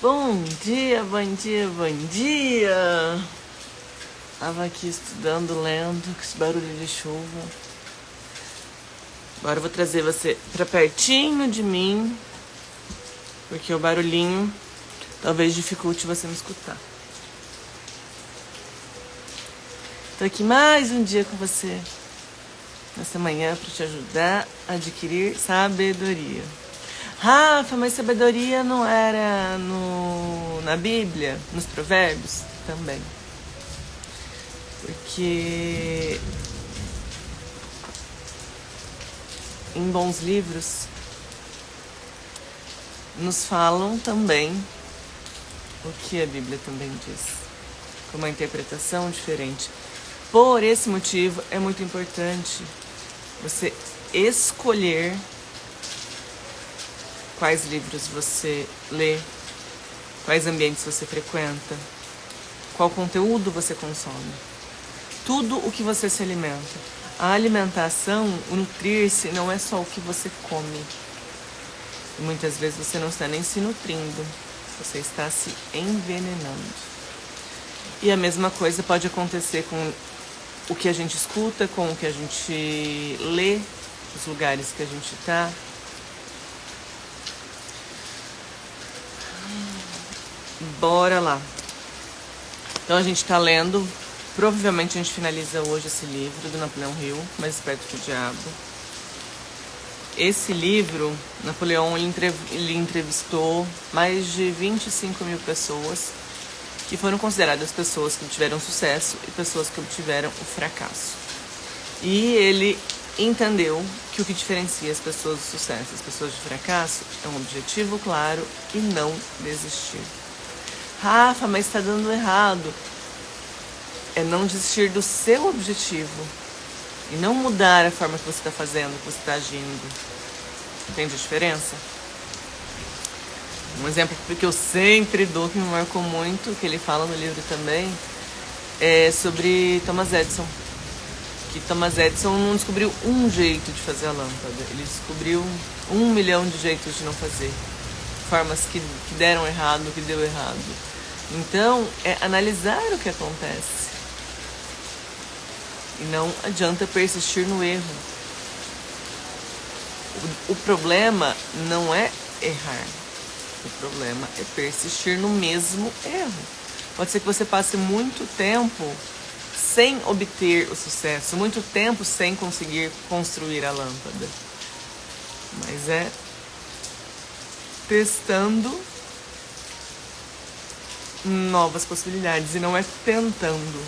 Bom dia, bom dia, bom dia! Tava aqui estudando, lendo, com esse barulho de chuva. Agora eu vou trazer você pra pertinho de mim, porque o barulhinho talvez dificulte você me escutar. Tô aqui mais um dia com você, nessa manhã, para te ajudar a adquirir sabedoria. Rafa, mas sabedoria não era na Bíblia, nos Provérbios? Também. Porque em bons livros nos falam também o que a Bíblia também diz, com uma interpretação diferente. Por esse motivo é muito importante você escolher quais livros você lê, quais ambientes você frequenta, qual conteúdo você consome, tudo o que você se alimenta. A alimentação, o nutrir-se, não é só o que você come. E muitas vezes você não está nem se nutrindo, você está se envenenando. E a mesma coisa pode acontecer com o que a gente escuta, com o que a gente lê, os lugares que a gente está. Bora lá. Então a gente está lendo, provavelmente a gente finaliza hoje esse livro do Napoleão Hill, Mais Esperto que o Diabo. Esse livro, Napoleão, ele entrevistou mais de 25 mil pessoas que foram consideradas pessoas que obtiveram sucesso e pessoas que obtiveram o fracasso. E ele entendeu que o que diferencia as pessoas do sucesso e as pessoas do fracasso é um objetivo claro e não desistir. Rafa, mas está dando errado. É não desistir do seu objetivo e não mudar a forma que você está fazendo, que você está agindo. Entende a diferença? Um exemplo que eu sempre dou, que me marcou muito, que ele fala no livro também, é sobre Thomas Edison. Que Thomas Edison não descobriu um jeito de fazer a lâmpada, ele descobriu 1 milhão de jeitos de não fazer. Formas que deram errado, que deu errado. Então, é analisar o que acontece. E não adianta persistir no erro. O problema não é errar. O problema é persistir no mesmo erro. Pode ser que você passe muito tempo sem obter o sucesso, muito tempo sem conseguir construir a lâmpada. Mas é testando novas possibilidades e não é tentando.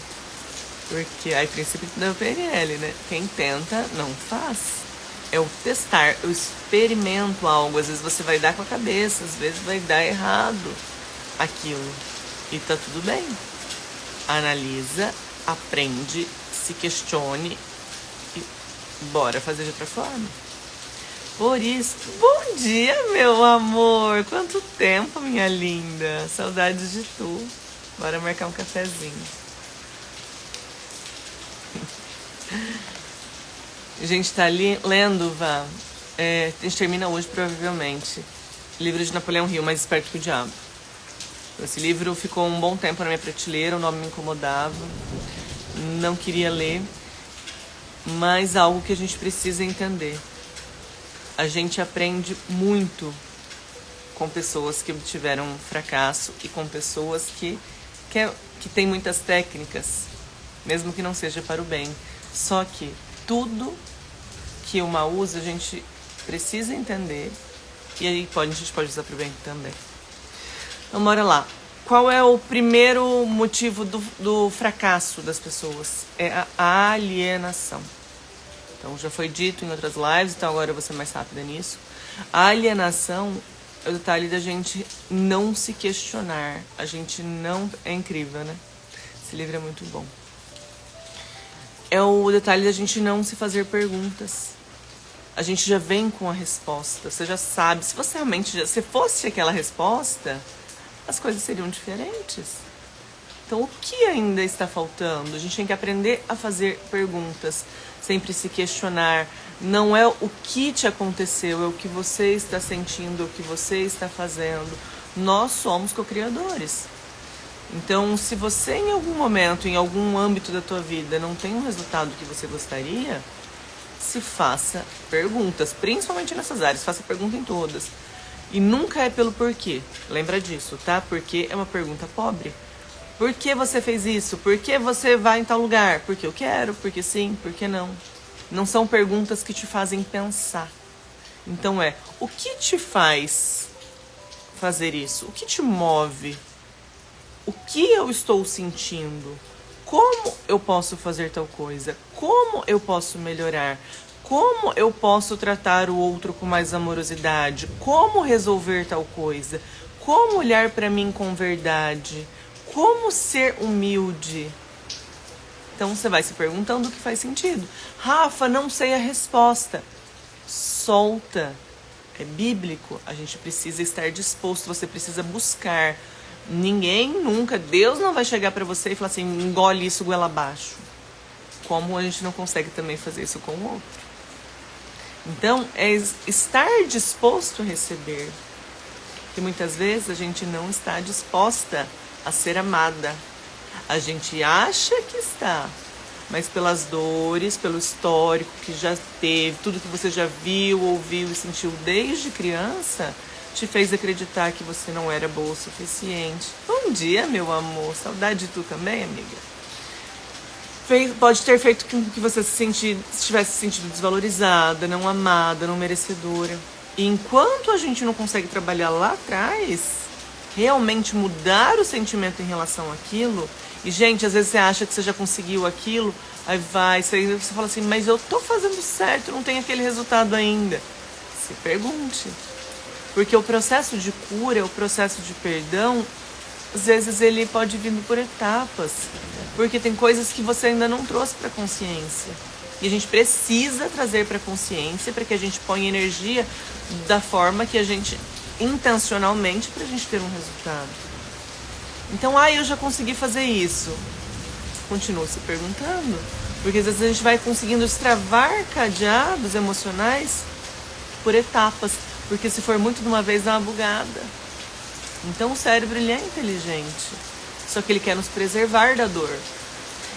Porque aí, princípio da PNL, né? Quem tenta, não faz. É o testar, eu experimento algo. Às vezes você vai dar com a cabeça, às vezes vai dar errado aquilo. E tá tudo bem. Analisa, aprende, se questione e bora fazer de outra forma. Por isso, bom dia, meu amor! Quanto tempo, minha linda! Saudades de tu. Bora marcar um cafezinho. A gente tá ali lendo, Vá. A gente termina hoje, provavelmente. Livro de Napoleão Hill, Mais Esperto que o Diabo. Esse livro ficou um bom tempo na minha prateleira, o nome me incomodava. Não queria ler. Mas algo que a gente precisa entender. A gente aprende muito com pessoas que obtiveram fracasso e com pessoas que têm muitas técnicas, mesmo que não seja para o bem. Só que tudo que uma usa, a gente precisa entender e aí a gente pode usar para o bem também. Então, bora lá. Qual é o primeiro motivo do fracasso das pessoas? É a alienação. Então, já foi dito em outras lives, então agora eu vou ser mais rápida nisso. A alienação é o detalhe da gente não se questionar. A gente não... É incrível, né? Esse livro é muito bom. É o detalhe da gente não se fazer perguntas. A gente já vem com a resposta, você já sabe. Se você realmente se fosse aquela resposta, as coisas seriam diferentes. Então, o que ainda está faltando? A gente tem que aprender a fazer perguntas, sempre se questionar. Não é o que te aconteceu, é o que você está sentindo, o que você está fazendo, Nós somos co-criadores. Então, se você em algum momento, em algum âmbito da tua vida, não tem um resultado que você gostaria, se faça perguntas, principalmente nessas áreas, faça pergunta em todas. E nunca é pelo porquê, lembra disso, tá? Porque é uma pergunta pobre. Por que você fez isso? Por que você vai em tal lugar? Porque eu quero, porque sim, porque não. Não são perguntas que te fazem pensar. Então o que te faz fazer isso? O que te move? O que eu estou sentindo? Como eu posso fazer tal coisa? Como eu posso melhorar? Como eu posso tratar o outro com mais amorosidade? Como resolver tal coisa? Como olhar para mim com verdade? Como ser humilde? Então você vai se perguntando o que faz sentido. Rafa, não sei a resposta. Solta. É bíblico. A gente precisa estar disposto. Você precisa buscar. Ninguém nunca, Deus não vai chegar para você e falar assim, engole isso goela abaixo. Como a gente não consegue também fazer isso com o outro. Então, é estar disposto a receber. Porque muitas vezes a gente não está disposta a ser amada. A gente acha que está, mas pelas dores, pelo histórico que já teve, tudo que você já viu, ouviu e sentiu desde criança, te fez acreditar que você não era boa o suficiente. Bom dia, meu amor. Saudade de tu também, amiga. Pode ter feito com que você tivesse se sentido desvalorizada, não amada, não merecedora. E enquanto a gente não consegue trabalhar lá atrás, realmente mudar o sentimento em relação àquilo, e gente, às vezes você acha que você já conseguiu aquilo, aí você fala assim, mas eu tô fazendo certo, não tem aquele resultado ainda. Se pergunte. Porque o processo de cura, o processo de perdão, às vezes ele pode vir por etapas. Porque tem coisas que você ainda não trouxe para a consciência. E a gente precisa trazer para a consciência para que a gente ponha energia da forma que a gente, intencionalmente, para a gente ter um resultado. Então, eu já consegui fazer isso. Continua se perguntando. Porque às vezes a gente vai conseguindo destravar cadeados emocionais por etapas. Porque se for muito de uma vez, dá uma bugada. Então o cérebro ele é inteligente. Só que ele quer nos preservar da dor.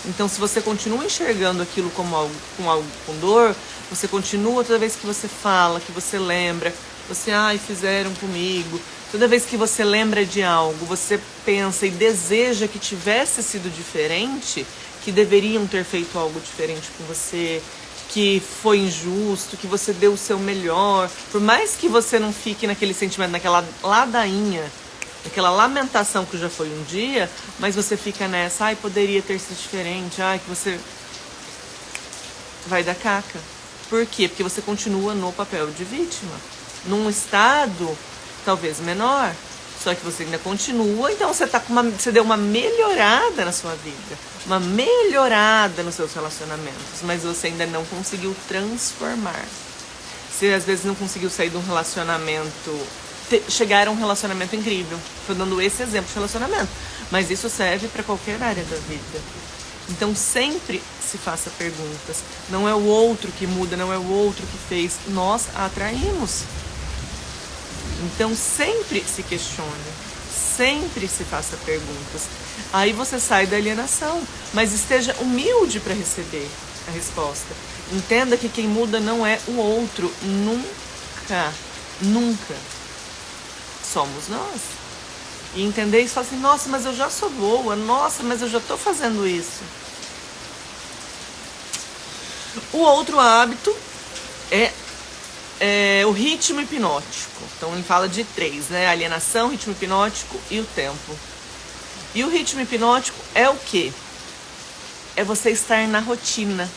Então se você continua enxergando aquilo como algo com dor, você continua toda vez que você fala, que você lembra, você, fizeram comigo. Toda vez que você lembra de algo, você pensa e deseja que tivesse sido diferente, que deveriam ter feito algo diferente com você, que foi injusto, que você deu o seu melhor. Por mais que você não fique naquele sentimento, naquela ladainha, naquela lamentação que já foi um dia, mas você fica nessa, poderia ter sido diferente, que você vai dar caca. Por quê? Porque você continua no papel de vítima, num estado talvez menor, só que você ainda continua, então você deu uma melhorada na sua vida, uma melhorada nos seus relacionamentos, mas você ainda não conseguiu transformar. Você às vezes não conseguiu sair de um relacionamento, chegar a um relacionamento incrível. Estou dando esse exemplo de relacionamento, mas isso serve para qualquer área da vida. Então sempre se faça perguntas. Não é o outro que muda, não é o outro que fez, nós atraímos. Então sempre se questione, sempre se faça perguntas. Aí você sai da alienação, mas esteja humilde para receber a resposta. Entenda que quem muda não é o outro, nunca, nunca. Somos nós. E entender isso, falar assim, nossa, mas eu já sou boa, nossa, mas eu já estou fazendo isso. O outro hábito é o ritmo hipnótico. Então ele fala de 3, né? Alienação, ritmo hipnótico e o tempo. E o ritmo hipnótico é o quê? É você estar na rotina,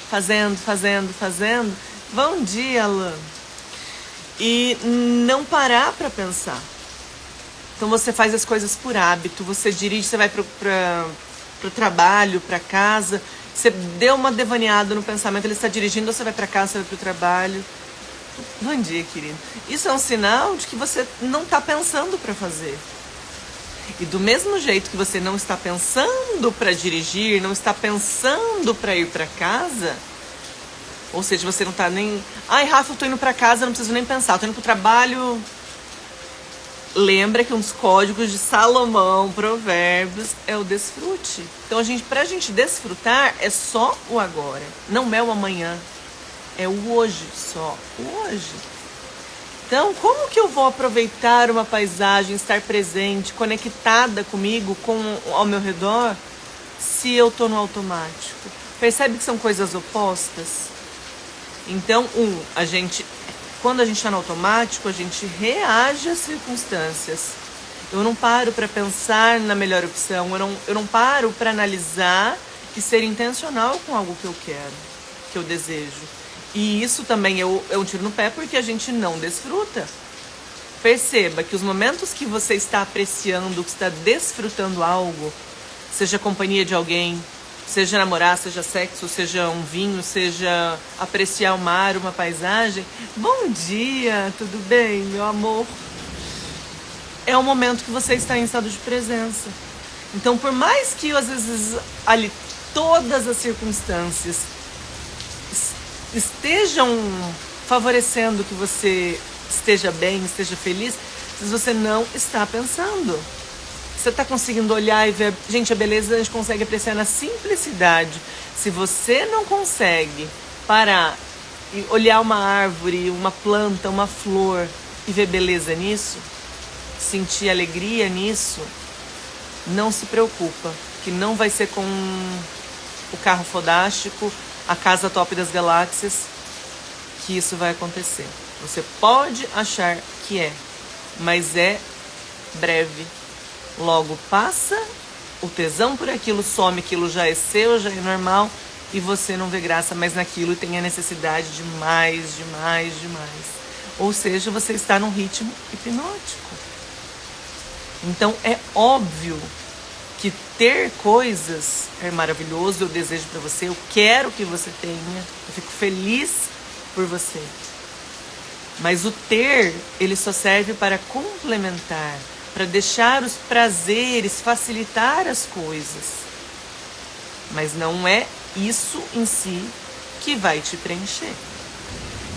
fazendo. Bom dia, Alan. E não parar para pensar. Então você faz as coisas por hábito, você dirige, você vai pro trabalho, para casa, você deu uma devaneada no pensamento, ele está dirigindo, você vai para casa, você vai pro trabalho. Bom dia, querido. Isso é um sinal de que você não está pensando para fazer. E do mesmo jeito que você não está pensando para dirigir, não está pensando para ir para casa, ou seja, você não está nem... Rafa, eu tô indo para casa, não preciso nem pensar. Eu tô indo pro trabalho, lembra que um dos códigos de Salomão, Provérbios, é o desfrute. Então, pra gente desfrutar, é só o agora. Não é o amanhã. É o hoje só. O hoje. Então, como que eu vou aproveitar uma paisagem, estar presente, conectada comigo, ao meu redor, se eu tô no automático? Percebe que são coisas opostas? Então, quando a gente está no automático, a gente reage às circunstâncias. Eu não paro para pensar na melhor opção, eu não paro para analisar e ser intencional com algo que eu quero, que eu desejo. E isso também é um tiro no pé porque a gente não desfruta. Perceba que os momentos que você está apreciando, que está desfrutando algo, seja a companhia de alguém, seja namorar, seja sexo, seja um vinho, seja apreciar o mar, uma paisagem. Bom dia, tudo bem, meu amor? É um momento que você está em estado de presença. Então, por mais que às vezes ali todas as circunstâncias estejam favorecendo que você esteja bem, esteja feliz, mas você não está pensando. Você está conseguindo olhar e ver... Gente, a beleza a gente consegue apreciar na simplicidade. Se você não consegue parar e olhar uma árvore, uma planta, uma flor e ver beleza nisso, sentir alegria nisso, não se preocupa, que não vai ser com o carro fodástico, a casa top das galáxias, que isso vai acontecer. Você pode achar que é, mas é breve. Logo passa, o tesão por aquilo some, aquilo já é seu, já é normal, e você não vê graça mais naquilo e tem a necessidade de mais, de mais, de mais. Ou seja, você está num ritmo hipnótico. Então é óbvio que ter coisas é maravilhoso, eu desejo para você, eu quero que você tenha, eu fico feliz por você. Mas o ter, ele só serve para complementar, para deixar os prazeres, facilitar as coisas. Mas não é isso em si que vai te preencher,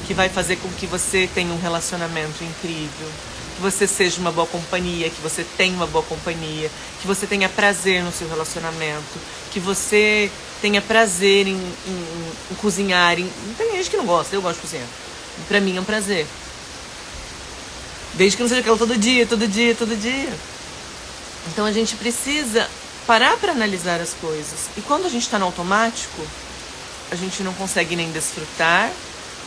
que vai fazer com que você tenha um relacionamento incrível, que você seja uma boa companhia, que você tenha uma boa companhia, que você tenha prazer no seu relacionamento, que você tenha prazer em cozinhar. Tem gente que não gosta, eu gosto de cozinhar. Pra mim é um prazer. Desde que não seja aquilo todo dia, todo dia, todo dia. Então a gente precisa parar para analisar as coisas. E quando a gente está no automático, a gente não consegue nem desfrutar,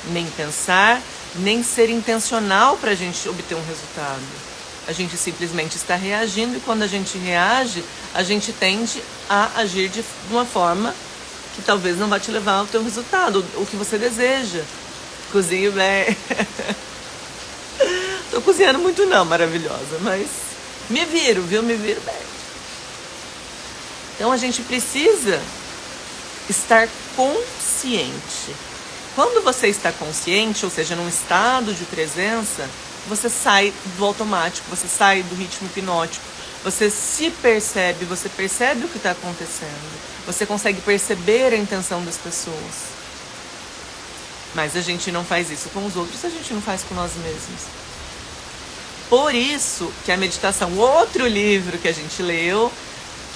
nem pensar, nem ser intencional para a gente obter um resultado. A gente simplesmente está reagindo e quando a gente reage, a gente tende a agir de uma forma que talvez não vá te levar ao teu resultado, o que você deseja. Cozinho bem. Tô cozinhando muito não, maravilhosa, mas me viro, viu? Me viro bem. Então a gente precisa estar consciente. Quando você está consciente, ou seja, num estado de presença, você sai do automático, você sai do ritmo hipnótico, você se percebe, você percebe o que está acontecendo, você consegue perceber a intenção das pessoas. Mas a gente não faz isso com os outros, a gente não faz com nós mesmos. Por isso que a meditação, outro livro que a gente leu,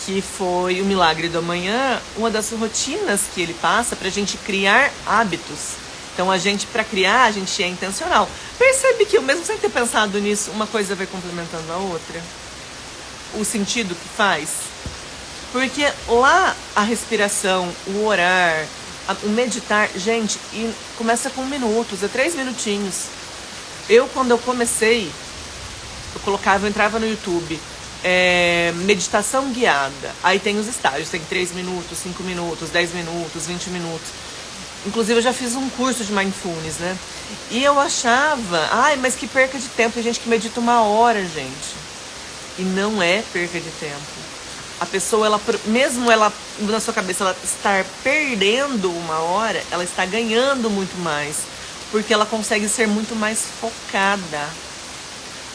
que foi O Milagre do Amanhã, uma das rotinas que ele passa para a gente criar hábitos. Então, para criar, a gente é intencional. Percebe que, mesmo sem ter pensado nisso, uma coisa vai complementando a outra? O sentido que faz? Porque lá a respiração, o orar, o meditar, gente, e começa com minutos, é 3 minutinhos. Quando eu comecei, eu entrava no YouTube, meditação guiada. Aí tem os estágios, tem 3 minutos, 5 minutos, 10 minutos, 20 minutos. Inclusive eu já fiz um curso de mindfulness, né? E eu achava, mas que perca de tempo, tem gente que medita 1 hora, gente. E não é perca de tempo. A pessoa, mesmo ela, na sua cabeça, ela estar perdendo 1 hora, ela está ganhando muito mais. Porque ela consegue ser muito mais focada.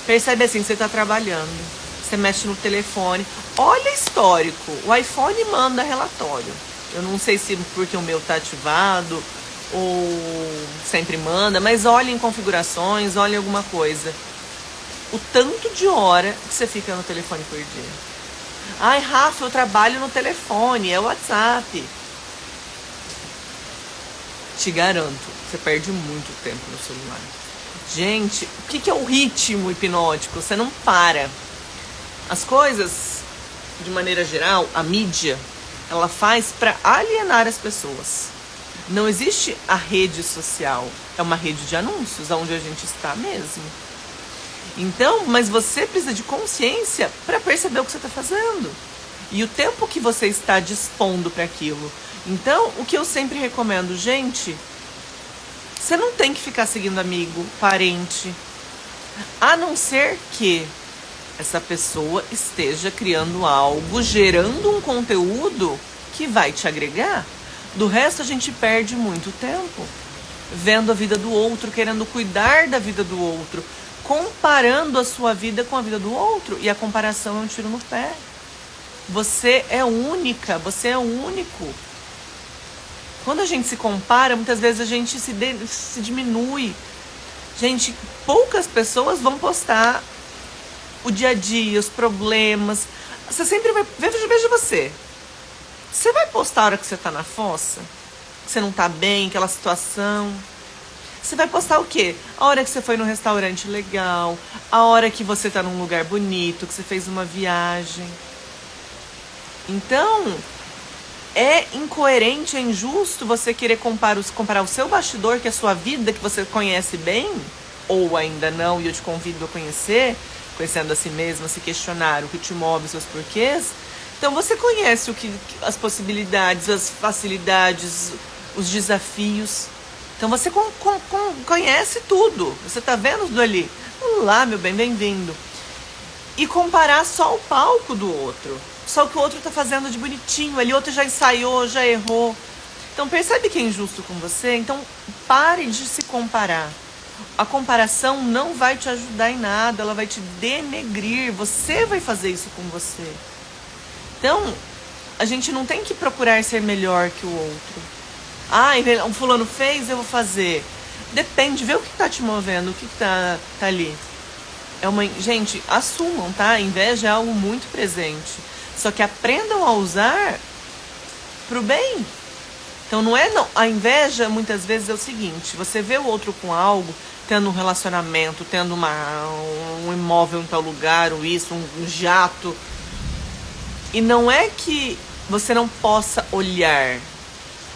Percebe assim, você está trabalhando, você mexe no telefone, olha histórico, o iPhone manda relatório. Eu não sei se porque o meu está ativado ou sempre manda, mas olha em configurações, olha em alguma coisa. o tanto de hora que você fica no telefone por dia. Ai, Rafa, eu trabalho no telefone, é o WhatsApp. Te garanto, você perde muito tempo no celular. Gente, o que é o ritmo hipnótico? Você não para. As coisas, de maneira geral, a mídia, ela faz para alienar as pessoas. Não existe a rede social, é uma rede de anúncios, onde a gente está mesmo. Então, mas você precisa de consciência para perceber o que você está fazendo. E o tempo que você está dispondo para aquilo. Então, o que eu sempre recomendo, gente, você não tem que ficar seguindo amigo, parente, a não ser que essa pessoa esteja criando algo, gerando um conteúdo que vai te agregar. Do resto, a gente perde muito tempo vendo a vida do outro, querendo cuidar da vida do outro, comparando a sua vida com a vida do outro. E a comparação é um tiro no pé. Você é única, você é único. Quando a gente se compara, muitas vezes a gente se diminui. Gente, poucas pessoas vão postar o dia a dia, os problemas. Você sempre vai... Veja você. Você vai postar a hora que você tá na fossa? Que você não tá bem, aquela situação? Você vai postar o quê? A hora que você foi num restaurante legal, a hora que você tá num lugar bonito, que você fez uma viagem. Então, é incoerente, é injusto você querer comparar o seu bastidor, que é a sua vida, que você conhece bem, ou ainda não, e eu te convido a conhecer, conhecendo a si mesmo, a se questionar o que te move, os seus porquês. Então você conhece as possibilidades, as facilidades, os desafios. Então você conhece tudo. Você tá vendo tudo ali. Olá, meu bem, bem-vindo. E comparar só o palco do outro. Só o que o outro tá fazendo de bonitinho. Ali o outro já ensaiou, já errou. Então percebe que é injusto com você? Então pare de se comparar. A comparação não vai te ajudar em nada. Ela vai te denegrir. Você vai fazer isso com você. Então, a gente não tem que procurar ser melhor que o outro. Ah, um fulano fez, eu vou fazer. Depende, vê o que tá te movendo, o que tá ali. Gente, assumam, tá? A inveja é algo muito presente. Só que aprendam a usar pro bem. Então não. A inveja, muitas vezes, é o seguinte: você vê o outro com algo, tendo um relacionamento, tendo um imóvel em tal lugar, ou isso, um jato. E não é que você não possa olhar.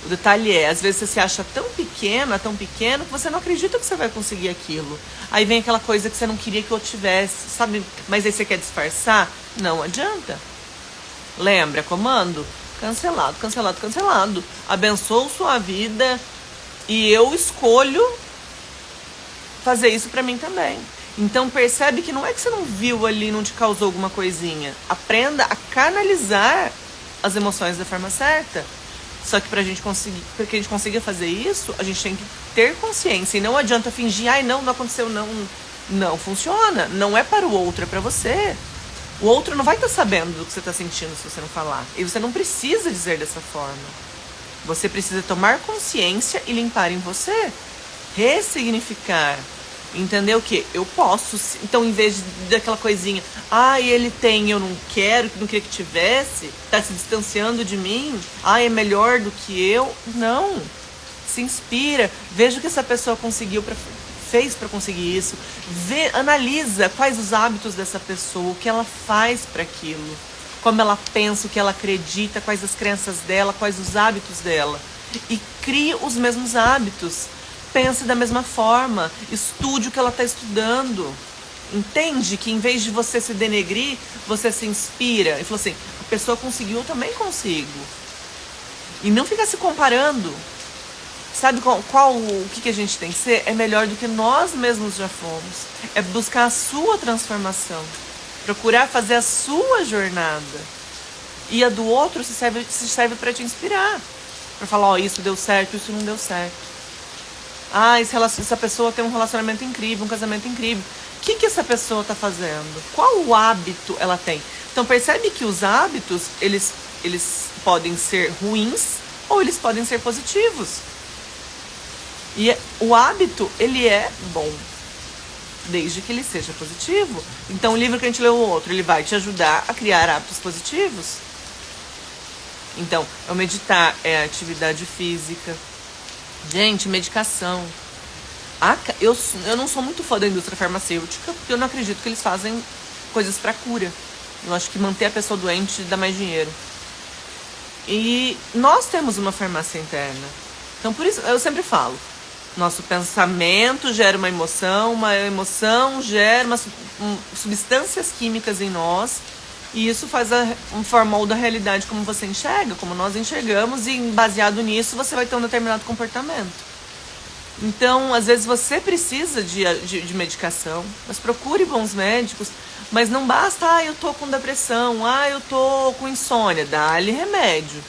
O detalhe é, às vezes você se acha tão pequeno, que você não acredita que você vai conseguir aquilo. Aí vem aquela coisa que você não queria que eu tivesse, sabe? Mas aí você quer disfarçar? Não adianta. Lembra, comando? Cancelado, cancelado, cancelado. Abençoo sua vida e eu escolho fazer isso pra mim também. Então percebe que não é que você não viu ali, não te causou alguma coisinha. Aprenda a canalizar as emoções da forma certa. Só que para que a gente consiga fazer isso, a gente tem que ter consciência. E não adianta fingir, ai não aconteceu, não. Não funciona. Não é para o outro, é para você. O outro não vai estar sabendo do que você está sentindo se você não falar. E você não precisa dizer dessa forma. Você precisa tomar consciência e limpar em você. Ressignificar. Entender o que? Eu posso. Então, em vez daquela coisinha, ele tem, eu não quero, não queria que tivesse, tá se distanciando de mim, é melhor do que eu. Não. Se inspira, veja o que essa pessoa fez para conseguir isso. Analisa quais os hábitos dessa pessoa, o que ela faz para aquilo, como ela pensa, o que ela acredita, quais as crenças dela, quais os hábitos dela. E crie os mesmos hábitos. Pense da mesma forma, estude o que ela está estudando. Entende que em vez de você se denegrir, você se inspira. E falou assim, a pessoa conseguiu, eu também consigo. E não ficar se comparando. Sabe o que a gente tem que ser? É melhor do que nós mesmos já fomos. É buscar a sua transformação. Procurar fazer a sua jornada. E a do outro se serve para te inspirar. Para falar, isso deu certo, isso não deu certo. Essa pessoa tem um relacionamento incrível, um casamento incrível. O que essa pessoa está fazendo? Qual o hábito ela tem? Então percebe que os hábitos, eles podem ser ruins ou eles podem ser positivos. E o hábito, ele é bom. desde que ele seja positivo. Então o livro que a gente leu, o outro, ele vai te ajudar a criar hábitos positivos. Então, é o meditar, é a atividade física. Gente, medicação. Eu não sou muito fã da indústria farmacêutica, porque eu não acredito que eles fazem coisas para cura. Eu acho que manter a pessoa doente dá mais dinheiro. E nós temos uma farmácia interna. Então, por isso, eu sempre falo, nosso pensamento gera uma emoção gera substâncias químicas em nós, e isso faz um formol da realidade como você enxerga, como nós enxergamos, e baseado nisso você vai ter um determinado comportamento. Então, às vezes você precisa de medicação, mas procure bons médicos, mas não basta, eu tô com depressão, eu tô com insônia, dá-lhe remédio.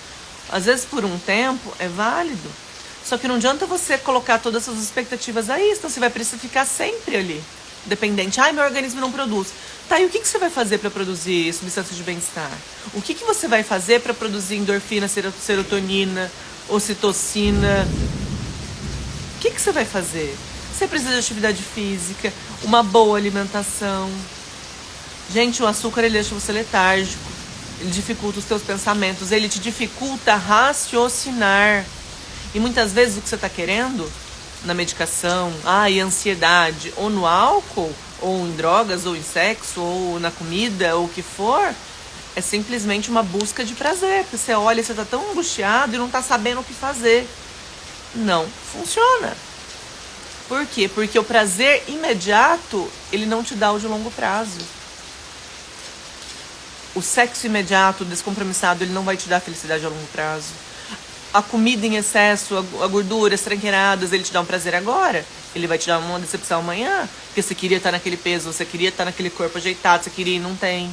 Às vezes por um tempo é válido, só que não adianta você colocar todas as suas expectativas aí, então você vai precisar ficar sempre ali, dependente. Meu organismo não produz. Tá, e o que você vai fazer para produzir substâncias de bem-estar? O que você vai fazer para produzir endorfina, serotonina, ocitocina? O que você vai fazer? Você precisa de atividade física, uma boa alimentação. Gente, o açúcar ele deixa você letárgico, ele dificulta os teus pensamentos, ele te dificulta raciocinar. E muitas vezes o que você está querendo na medicação, e ansiedade, ou no álcool, ou em drogas, ou em sexo, ou na comida, ou o que for, é simplesmente uma busca de prazer. Porque você olha e você está tão angustiado e não está sabendo o que fazer. Não funciona. Por quê? Porque o prazer imediato, ele não te dá o de longo prazo. O sexo imediato, descompromissado, ele não vai te dar felicidade a longo prazo. A comida em excesso, a gordura, as tranqueiradas, ele te dá um prazer agora, ele vai te dar uma decepção amanhã. Porque você queria estar naquele peso, você queria estar naquele corpo ajeitado, você queria e não tem.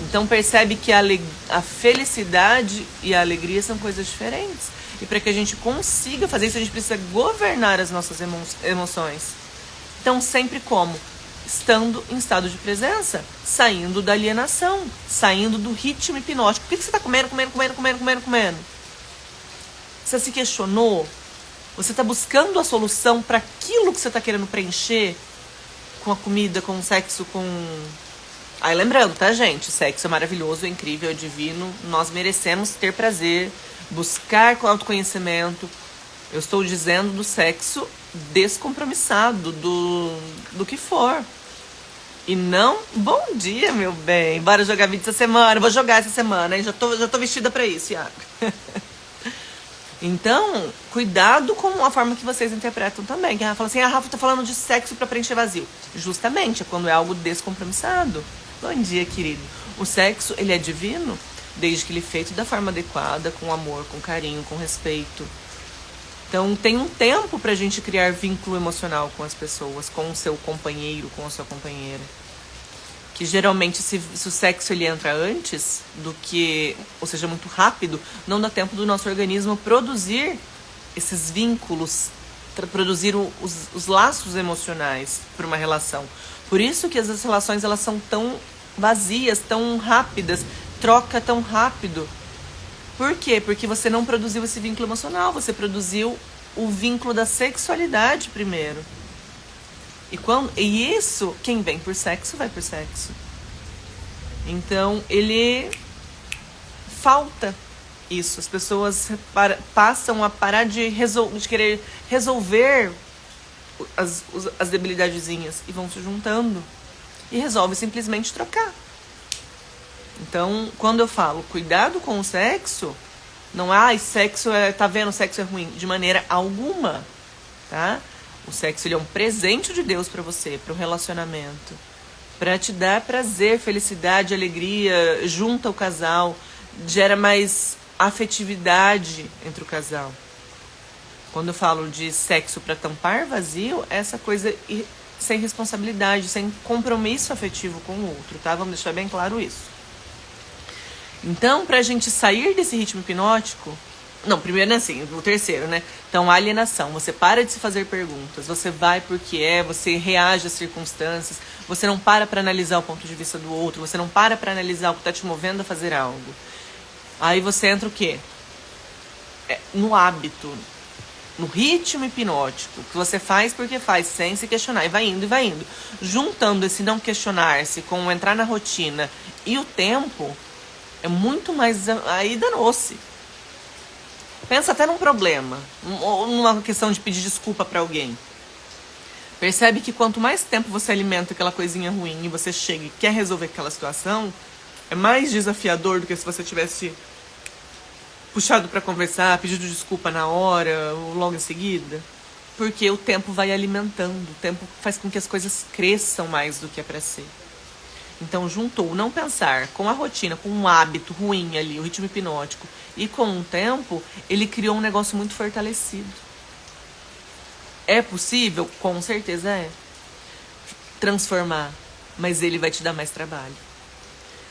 Então percebe que a felicidade e a alegria são coisas diferentes. E para que a gente consiga fazer isso, a gente precisa governar as nossas emoções. Então sempre como? Estando em estado de presença, saindo da alienação, saindo do ritmo hipnótico. Por que você está comendo? Você se questionou? Você está buscando a solução para aquilo que você está querendo preencher com a comida, com o sexo, com... lembrando, tá, gente? Sexo é maravilhoso, é incrível, é divino. Nós merecemos ter prazer, buscar autoconhecimento. Eu estou dizendo do sexo descompromissado, do que for. E não, bom dia, meu bem. Bora jogar vídeo essa semana. Vou jogar essa semana, hein? Já tô vestida pra isso, Iago. Então, cuidado com a forma que vocês interpretam também. Que a Rafa fala assim, a Rafa tá falando de sexo pra preencher vazio. Justamente, é quando é algo descompromissado. Bom dia, querido. O sexo, ele é divino, desde que ele é feito da forma adequada, com amor, com carinho, com respeito. Então, tem um tempo pra gente criar vínculo emocional com as pessoas, com o seu companheiro, com a sua companheira. Que geralmente, se o sexo ele entra antes do que, ou seja, muito rápido, não dá tempo do nosso organismo produzir esses vínculos, produzir os laços emocionais para uma relação. Por isso que as relações elas são tão vazias, tão rápidas, troca tão rápido. Por quê? Porque você não produziu esse vínculo emocional, você produziu o vínculo da sexualidade primeiro. E isso, quem vem por sexo, vai por sexo. Então, falta isso. As pessoas passam a parar de querer resolver as debilidadezinhas e vão se juntando. E resolve simplesmente trocar. Então, quando eu falo cuidado com o sexo, não sexo tá vendo, sexo é ruim, de maneira alguma, tá? O sexo ele é um presente de Deus para você, para o relacionamento, para te dar prazer, felicidade, alegria, junta o casal, gera mais afetividade entre o casal. Quando eu falo de sexo para tampar vazio, é essa coisa sem responsabilidade, sem compromisso afetivo com o outro, tá? Vamos deixar bem claro isso. Então, pra gente sair desse ritmo hipnótico... Não, primeiro assim, o terceiro, né? Então, a alienação. Você para de se fazer perguntas. Você vai porque você reage às circunstâncias. Você não para analisar o ponto de vista do outro. Você não para analisar o que tá te movendo a fazer algo. Aí você entra o quê? No hábito. no ritmo hipnótico, que você faz porque faz, sem se questionar, e vai indo, e vai indo. Juntando esse não questionar-se com o entrar na rotina e o tempo, é muito mais... Aí danou-se. Pensa até num problema, ou numa questão de pedir desculpa pra alguém. Percebe que quanto mais tempo você alimenta aquela coisinha ruim e você chega e quer resolver aquela situação, é mais desafiador do que se você tivesse puxado pra conversar, pedido desculpa na hora ou logo em seguida. Porque o tempo vai alimentando, o tempo faz com que as coisas cresçam mais do que é pra ser. Então juntou o não pensar com a rotina, com um hábito ruim ali, o ritmo hipnótico, e com o tempo, ele criou um negócio muito fortalecido. É possível? Com certeza é. Transformar, mas ele vai te dar mais trabalho.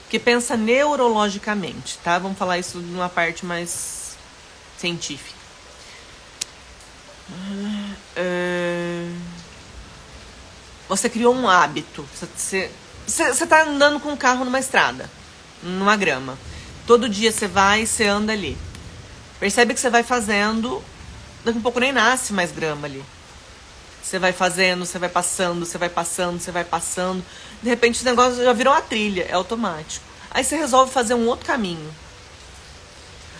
Porque pensa neurologicamente, tá? Vamos falar isso numa parte mais científica. Você criou um hábito. Você tá andando com um carro numa estrada, numa grama. Todo dia você vai e você anda ali. Percebe que você vai fazendo, daqui a pouco nem nasce mais grama ali. Você vai fazendo, você vai passando, você vai passando, você vai passando. De repente esse negócio já virou uma trilha, é automático. Aí você resolve fazer um outro caminho.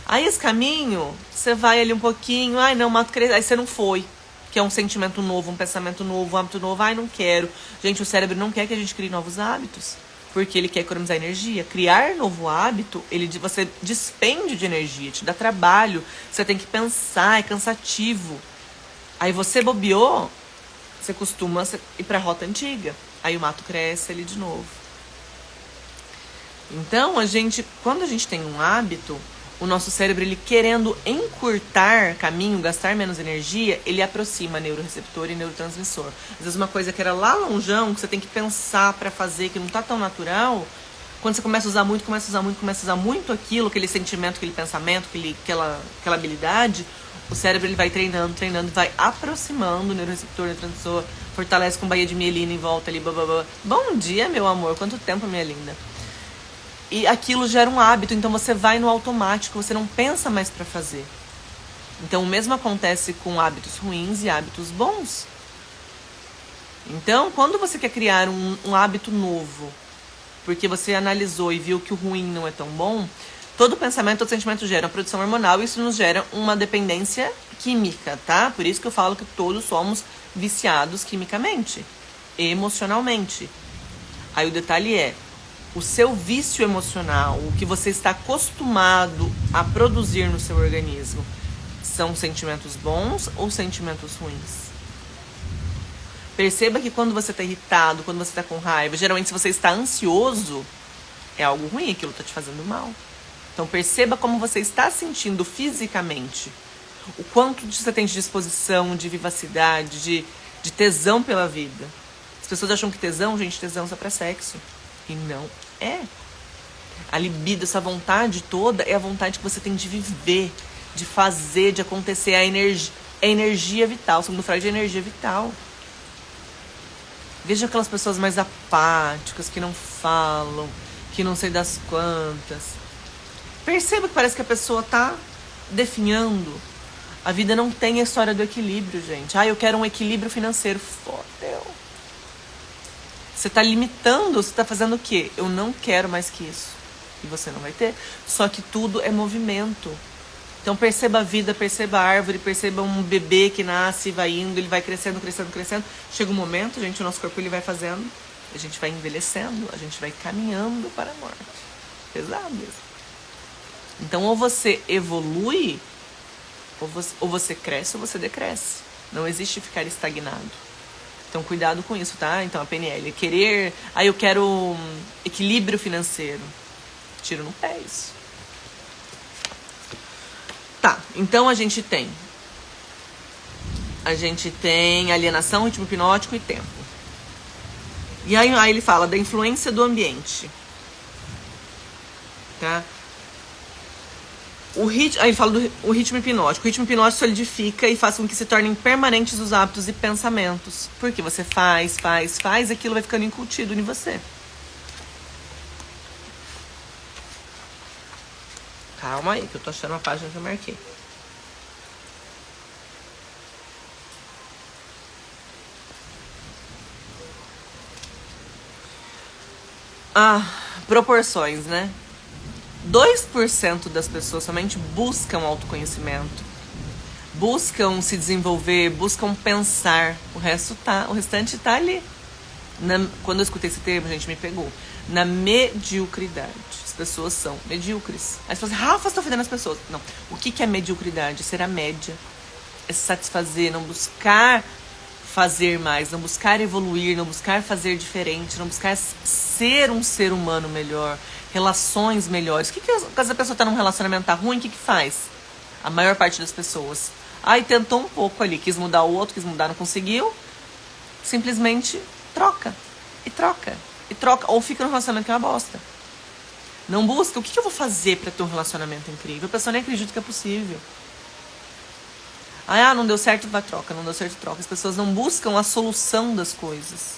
Aí esse caminho, você vai ali um pouquinho, ai não, mato crescer, aí você não foi. Que é um sentimento novo, um pensamento novo, um hábito novo, ai não quero. Gente, o cérebro não quer que a gente crie novos hábitos. Porque ele quer economizar energia. Criar novo hábito, você despende de energia, te dá trabalho. Você tem que pensar, é cansativo. Aí você bobeou, você costuma ir pra rota antiga. Aí o mato cresce ali de novo. Então, quando a gente tem um hábito, o nosso cérebro, ele querendo encurtar caminho, gastar menos energia, ele aproxima neuroreceptor e neurotransmissor. Às vezes uma coisa que era lá longeão, que você tem que pensar pra fazer, que não tá tão natural, quando você começa a usar muito aquilo, aquele sentimento, aquele pensamento, aquela habilidade, o cérebro ele vai treinando, vai aproximando o neuroreceptor, o neurotransmissor, fortalece com baía de mielina em volta ali, bababá. Bom dia, meu amor, quanto tempo, minha linda. E aquilo gera um hábito, então você vai no automático, você não pensa mais pra fazer. Então o mesmo acontece com hábitos ruins e hábitos bons. Então, quando você quer criar um hábito novo, porque você analisou e viu que o ruim não é tão bom, todo pensamento, todo sentimento gera uma produção hormonal e isso nos gera uma dependência química, tá? Por isso que eu falo que todos somos viciados quimicamente, emocionalmente. Aí o detalhe é, o seu vício emocional, o que você está acostumado a produzir no seu organismo, são sentimentos bons ou sentimentos ruins? Perceba que quando você está irritado, quando você está com raiva, geralmente se você está ansioso, é algo ruim, aquilo está te fazendo mal. Então perceba como você está sentindo fisicamente. O quanto você tem de disposição, de vivacidade, de tesão pela vida. As pessoas acham que tesão, gente, tesão só pra sexo. E não é. A libido, essa vontade toda, é a vontade que você tem de viver, de fazer, de acontecer. É a energia vital. Segundo Freud, é a energia vital. Veja aquelas pessoas mais apáticas, que não falam, que não sei das quantas. Perceba que parece que a pessoa tá definhando. A vida não tem a história do equilíbrio, gente. Eu quero um equilíbrio financeiro. Fodeu. Você tá limitando, você tá fazendo o quê? Eu não quero mais que isso. E você não vai ter. Só que tudo é movimento. Então perceba a vida, perceba a árvore, perceba um bebê que nasce, vai indo, ele vai crescendo, crescendo, crescendo. Chega um momento, gente, o nosso corpo ele vai fazendo, a gente vai envelhecendo, a gente vai caminhando para a morte. Pesado mesmo. Então ou você evolui, ou você cresce ou você decresce. Não existe ficar estagnado. Então cuidado com isso, tá? Então a PNL, querer... eu quero equilíbrio financeiro. Tiro no pé isso. Tá, então a gente tem alienação, ritmo hipnótico e tempo. E aí ele fala da influência do ambiente. Tá? Aí ele fala do ritmo hipnótico. O ritmo hipnótico solidifica e faz com que se tornem permanentes os hábitos e pensamentos. Porque você faz, aquilo vai ficando incutido em você. Calma aí, que eu tô achando uma página que eu marquei. Proporções, né? 2% das pessoas somente buscam autoconhecimento, buscam se desenvolver, buscam pensar. O restante tá ali. Quando eu escutei esse termo, gente, me pegou. Na mediocridade. As pessoas são medíocres. Aí você fala assim, Rafa, você tá ofendendo as pessoas. Não. O que é mediocridade? Ser a média. É se satisfazer, não buscar fazer mais, não buscar evoluir, não buscar fazer diferente, não buscar ser um ser humano melhor, relações melhores. Caso a pessoa tá num relacionamento tá ruim, o que faz? A maior parte das pessoas. Tentou um pouco ali, quis mudar o outro, quis mudar, não conseguiu. Simplesmente troca. E troca. E troca. Ou fica num relacionamento que é uma bosta. Não busca, o que eu vou fazer pra ter um relacionamento incrível? A pessoa nem acredita que é possível. Não deu certo, vai troca. Não deu certo, troca. As pessoas não buscam a solução das coisas.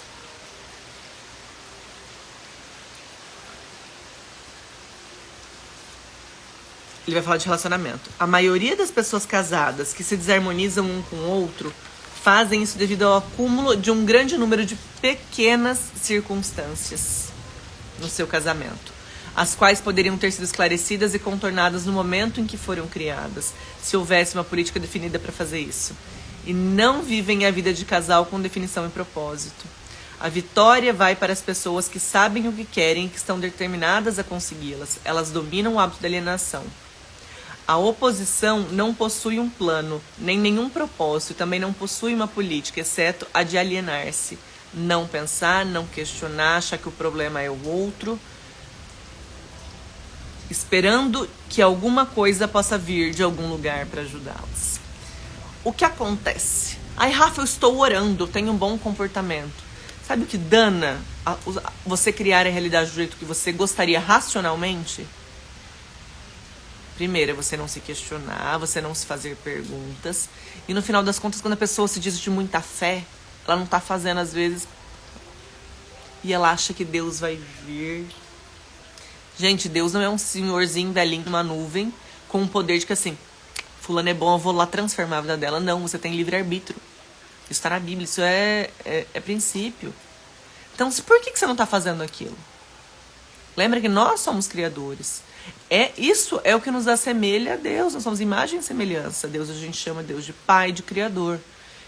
Ele vai falar de relacionamento. A maioria das pessoas casadas que se desarmonizam um com o outro fazem isso devido ao acúmulo de um grande número de pequenas circunstâncias no seu casamento, as quais poderiam ter sido esclarecidas e contornadas no momento em que foram criadas, se houvesse uma política definida para fazer isso. E não vivem a vida de casal com definição e propósito. A vitória vai para as pessoas que sabem o que querem e que estão determinadas a consegui-las. Elas dominam o hábito da alienação. A oposição não possui um plano, nem nenhum propósito, e também não possui uma política, exceto a de alienar-se. Não pensar, não questionar, achar que o problema é o outro, esperando que alguma coisa possa vir de algum lugar para ajudá-las. O que acontece? Rafa, eu estou orando, tenho um bom comportamento. Sabe o que dana você criar a realidade do jeito que você gostaria racionalmente? Primeiro, é você não se questionar, você não se fazer perguntas. E no final das contas, quando a pessoa se diz de muita fé, ela não tá fazendo às vezes. E ela acha que Deus vai vir. Gente, Deus não é um senhorzinho velhinho numa nuvem com o poder de que assim, fulano é bom, eu vou lá transformar a vida dela. Não, você tem livre-arbítrio. Isso tá na Bíblia, isso é princípio. Então, por que você não tá fazendo aquilo? Lembra que nós somos criadores. Isso é o que nos assemelha a Deus. Nós somos imagem e semelhança. Deus a gente chama Deus de Pai, de Criador.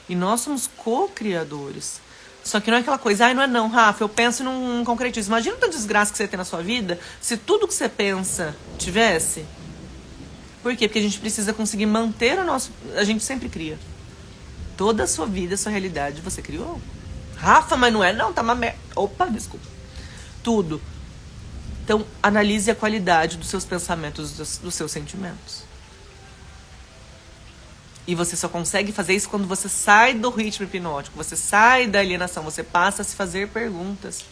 E nós somos co-criadores. Só que não é aquela coisa, não é não, Rafa, eu penso num concretismo. Imagina tanta desgraça que você tem na sua vida se tudo que você pensa tivesse. Por quê? Porque a gente precisa conseguir manter o nosso... A gente sempre cria. Toda a sua vida, a sua realidade, você criou. Rafa, mas não é não, tá uma merda. Opa, desculpa. Tudo. Então, analise a qualidade dos seus pensamentos, dos seus sentimentos. E você só consegue fazer isso quando você sai do ritmo hipnótico, você sai da alienação, você passa a se fazer perguntas.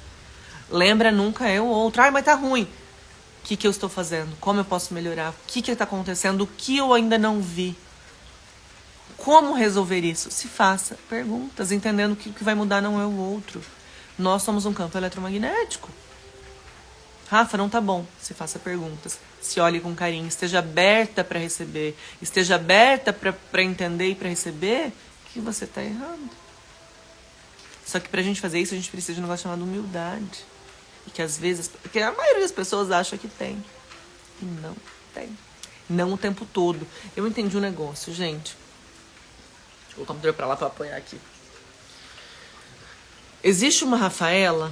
Lembra, nunca é o outro. Mas tá ruim. O que eu estou fazendo? Como eu posso melhorar? O que está acontecendo? O que eu ainda não vi? Como resolver isso? Se faça perguntas, entendendo que o que vai mudar não é o outro. Nós somos um campo eletromagnético. Rafa, não tá bom. Se faça perguntas. Se olhe com carinho. Esteja aberta para receber. Esteja aberta para entender e para receber que você tá errando. Só que pra gente fazer isso, a gente precisa de um negócio chamado humildade. E que às vezes... Porque a maioria das pessoas acha que tem. E não tem. Não o tempo todo. Eu entendi um negócio, gente. Deixa eu colocar o computador pra lá pra apoiar aqui. Existe uma Rafaela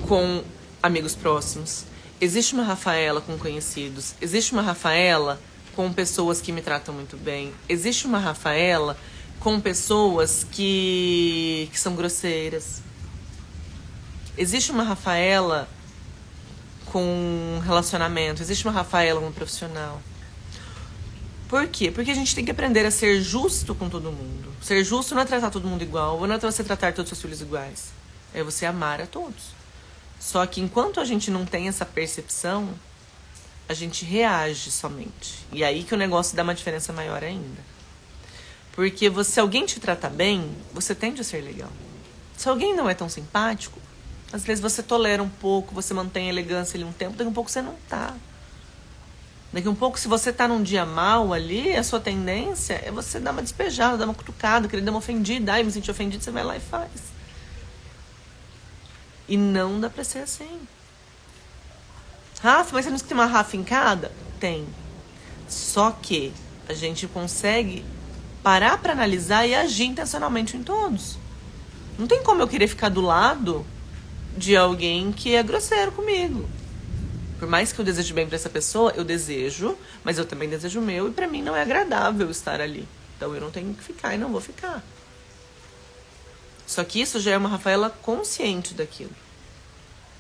com amigos próximos. Existe uma Rafaela com conhecidos. Existe uma Rafaela com pessoas que me tratam muito bem. Existe uma Rafaela com pessoas que são grosseiras. Existe uma Rafaela com relacionamento. Existe uma Rafaela com um profissional. Por quê? Porque a gente tem que aprender a ser justo com todo mundo. Ser justo não é tratar todo mundo igual. Ou não é você tratar todos os seus filhos iguais. É você amar a todos. Só que enquanto a gente não tem essa percepção, a gente reage somente. E aí que o negócio dá uma diferença maior ainda. Porque se alguém te trata bem, você tende a ser legal. Se alguém não é tão simpático, às vezes você tolera um pouco, você mantém a elegância ali um tempo, daqui a um pouco você não tá. Daqui a um pouco, se você tá num dia mal ali, a sua tendência é você dar uma despejada, dar uma cutucada, querer dar uma ofendida. Ai, me senti ofendido, você vai lá e faz. E não dá pra ser assim. Rafa, mas você não tem uma Rafa em cada? Tem. Só que a gente consegue parar pra analisar e agir intencionalmente em todos. Não tem como eu querer ficar do lado de alguém que é grosseiro comigo. Por mais que eu deseje bem pra essa pessoa, eu desejo, mas eu também desejo o meu, e pra mim não é agradável estar ali. Então eu não tenho que ficar e não vou ficar. Só que isso já é uma Rafaela consciente daquilo.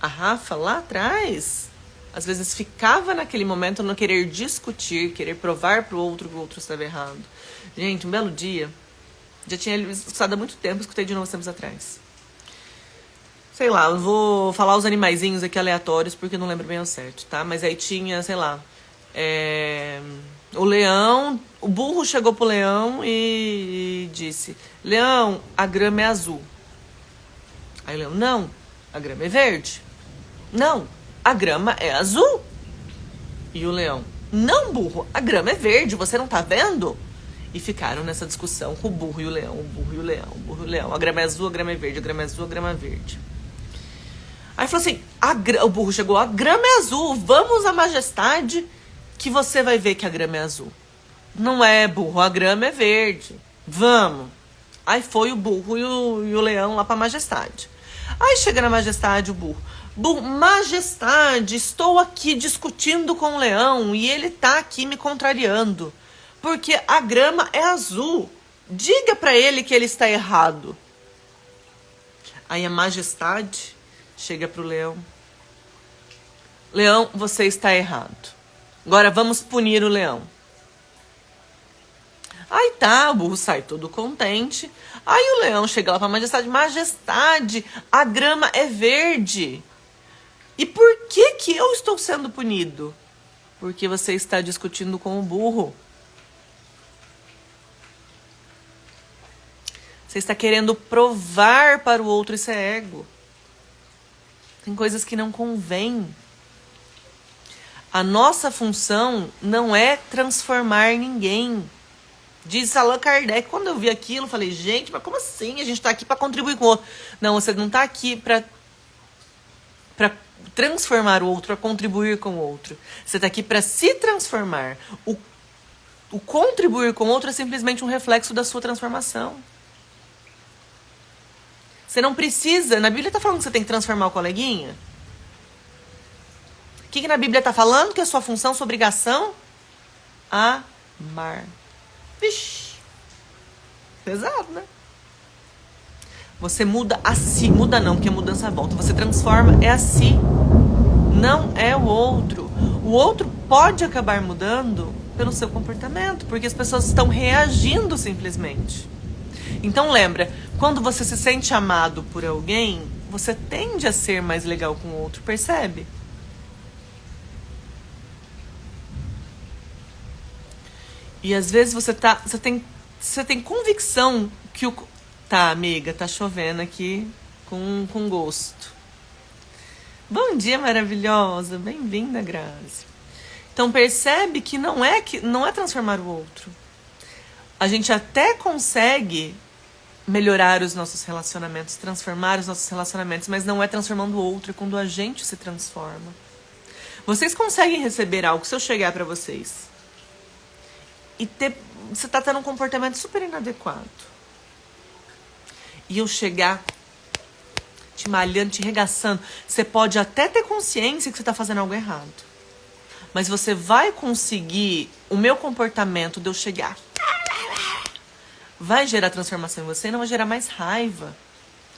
A Rafa lá atrás, às vezes ficava naquele momento no querer discutir, querer provar pro outro que o outro estava errado. Gente, um belo dia, já tinha escutado há muito tempo, escutei de novo tempos atrás. Sei lá, eu vou falar os animaizinhos aqui aleatórios porque eu não lembro bem ao certo, tá? Mas aí tinha, sei lá, o leão, o burro chegou pro leão e disse: Leão, a grama é azul. Aí o leão: não, a grama é verde. Não, a grama é azul. E o leão: não, burro, a grama é verde, você não tá vendo? E ficaram nessa discussão com o burro e o leão, o burro e o leão, o burro e o leão. A grama é azul, a grama é verde, a grama é azul, a grama é verde. Aí falou assim, o burro chegou, a grama é azul, vamos à majestade que você vai ver que a grama é azul. Não é, burro, a grama é verde. Vamos. Aí foi o burro e o leão lá pra majestade. Aí chega na majestade o burro. Majestade, estou aqui discutindo com o leão e ele tá aqui me contrariando. Porque a grama é azul. Diga pra ele que ele está errado. Aí a majestade chega pro leão. Leão, você está errado. Agora vamos punir o leão. Aí tá, o burro sai todo contente. Aí o leão chega lá pra majestade. Majestade, a grama é verde. E por que que eu estou sendo punido? Porque você está discutindo com o burro. Você está querendo provar para o outro, isso é ego. Tem coisas que não convêm. A nossa função não é transformar ninguém. Diz Allan Kardec. Quando eu vi aquilo, eu falei, gente, mas como assim? A gente está aqui para contribuir com o outro. Não, você não está aqui para transformar o outro, para contribuir com o outro. Você está aqui para se transformar. O contribuir com o outro é simplesmente um reflexo da sua transformação. Você não precisa... Na Bíblia está falando que você tem que transformar o coleguinha? O que na Bíblia está falando? Que é sua função, sua obrigação? Amar. Vixe. Pesado, né? Você muda a si. Muda não, porque a mudança volta. Você transforma, é a si. Não é o outro. O outro pode acabar mudando pelo seu comportamento, porque as pessoas estão reagindo simplesmente. Então lembra, quando você se sente amado por alguém, você tende a ser mais legal com o outro, percebe? E às vezes você tem convicção que o... Tá, amiga, tá chovendo aqui com gosto. Bom dia, maravilhosa. Bem-vinda, Grazi. Então percebe que não é transformar o outro. A gente até consegue melhorar os nossos relacionamentos, transformar os nossos relacionamentos, mas não é transformando o outro, é quando a gente se transforma. Vocês conseguem receber algo se eu chegar pra vocês e você tá tendo um comportamento super inadequado e eu chegar te malhando, te regaçando, você pode até ter consciência que você tá fazendo algo errado, mas você vai conseguir, o meu comportamento de eu chegar vai gerar transformação em você e não vai gerar mais raiva.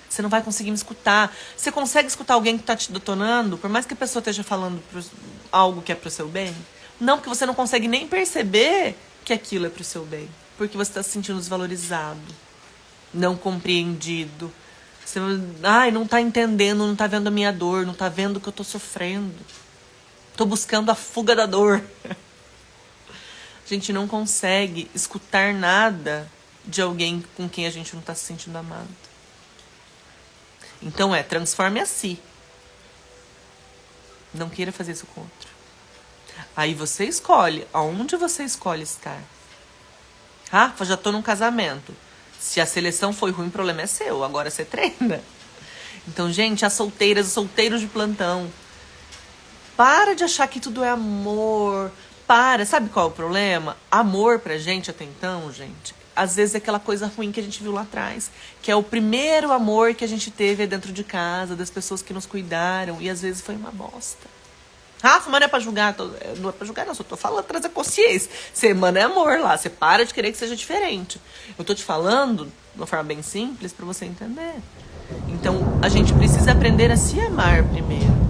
Você não vai conseguir me escutar. Você consegue escutar alguém que está te detonando, por mais que a pessoa esteja falando algo que é pro seu bem? Não, porque você não consegue nem perceber que aquilo é pro seu bem. Porque você está se sentindo desvalorizado, não compreendido. Você não está entendendo, não está vendo a minha dor, não está vendo que eu estou sofrendo. Estou buscando a fuga da dor. A gente não consegue escutar nada de alguém com quem a gente não está se sentindo amado. Então transforme a si. Não queira fazer isso com o outro. Aí você escolhe aonde você escolhe estar. Rafa, já tô num casamento. Se a seleção foi ruim, o problema é seu. Agora você treina. Então, gente, as solteiras, os solteiros de plantão, para de achar que tudo é amor. Sabe qual é o problema? Amor pra gente até então, gente, às vezes é aquela coisa ruim que a gente viu lá atrás, que é o primeiro amor que a gente teve dentro de casa, das pessoas que nos cuidaram, e às vezes foi uma bosta. Rafa, mas não é pra julgar, não é pra julgar não, só tô falando, trazer consciência. Você, mano, é amor lá, você para de querer que seja diferente. Eu tô te falando, de uma forma bem simples, pra você entender. Então, a gente precisa aprender a se amar primeiro.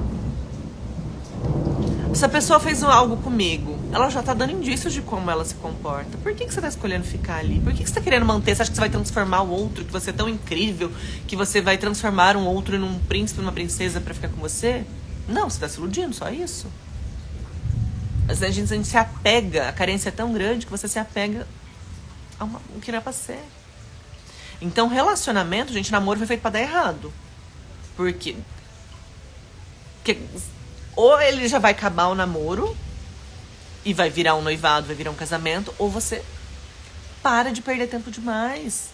Se a pessoa fez algo comigo, ela já tá dando indícios de como ela se comporta. Por que você tá escolhendo ficar ali? Por que você tá querendo manter? Você acha que você vai transformar o outro, que você é tão incrível, que você vai transformar um outro num príncipe, numa princesa pra ficar com você? Não, você tá se iludindo, só isso. Às vezes a gente se apega, a carência é tão grande que você se apega a o que não é pra ser. Então, relacionamento, gente, namoro foi feito pra dar errado. Porque ou ele já vai acabar o namoro e vai virar um noivado, vai virar um casamento, ou você para de perder tempo demais.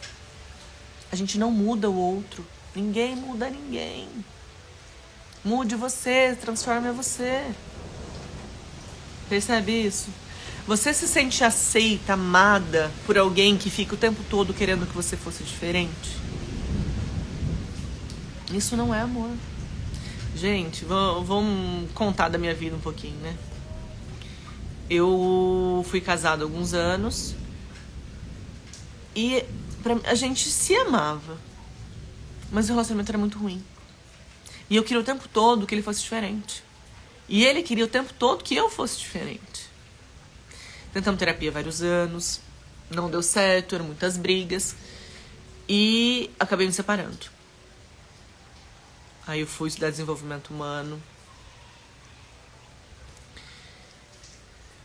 A gente não muda o outro. Ninguém muda ninguém. Mude você, transforme você. Percebe isso? Você se sente aceita, amada por alguém que fica o tempo todo querendo que você fosse diferente? Isso não é amor. Gente, vamos contar da minha vida um pouquinho, né? Eu fui casada há alguns anos e a gente se amava, mas o relacionamento era muito ruim. E eu queria o tempo todo que ele fosse diferente. E ele queria o tempo todo que eu fosse diferente. Tentamos terapia há vários anos, não deu certo, eram muitas brigas e acabei me separando. Aí eu fui estudar desenvolvimento humano.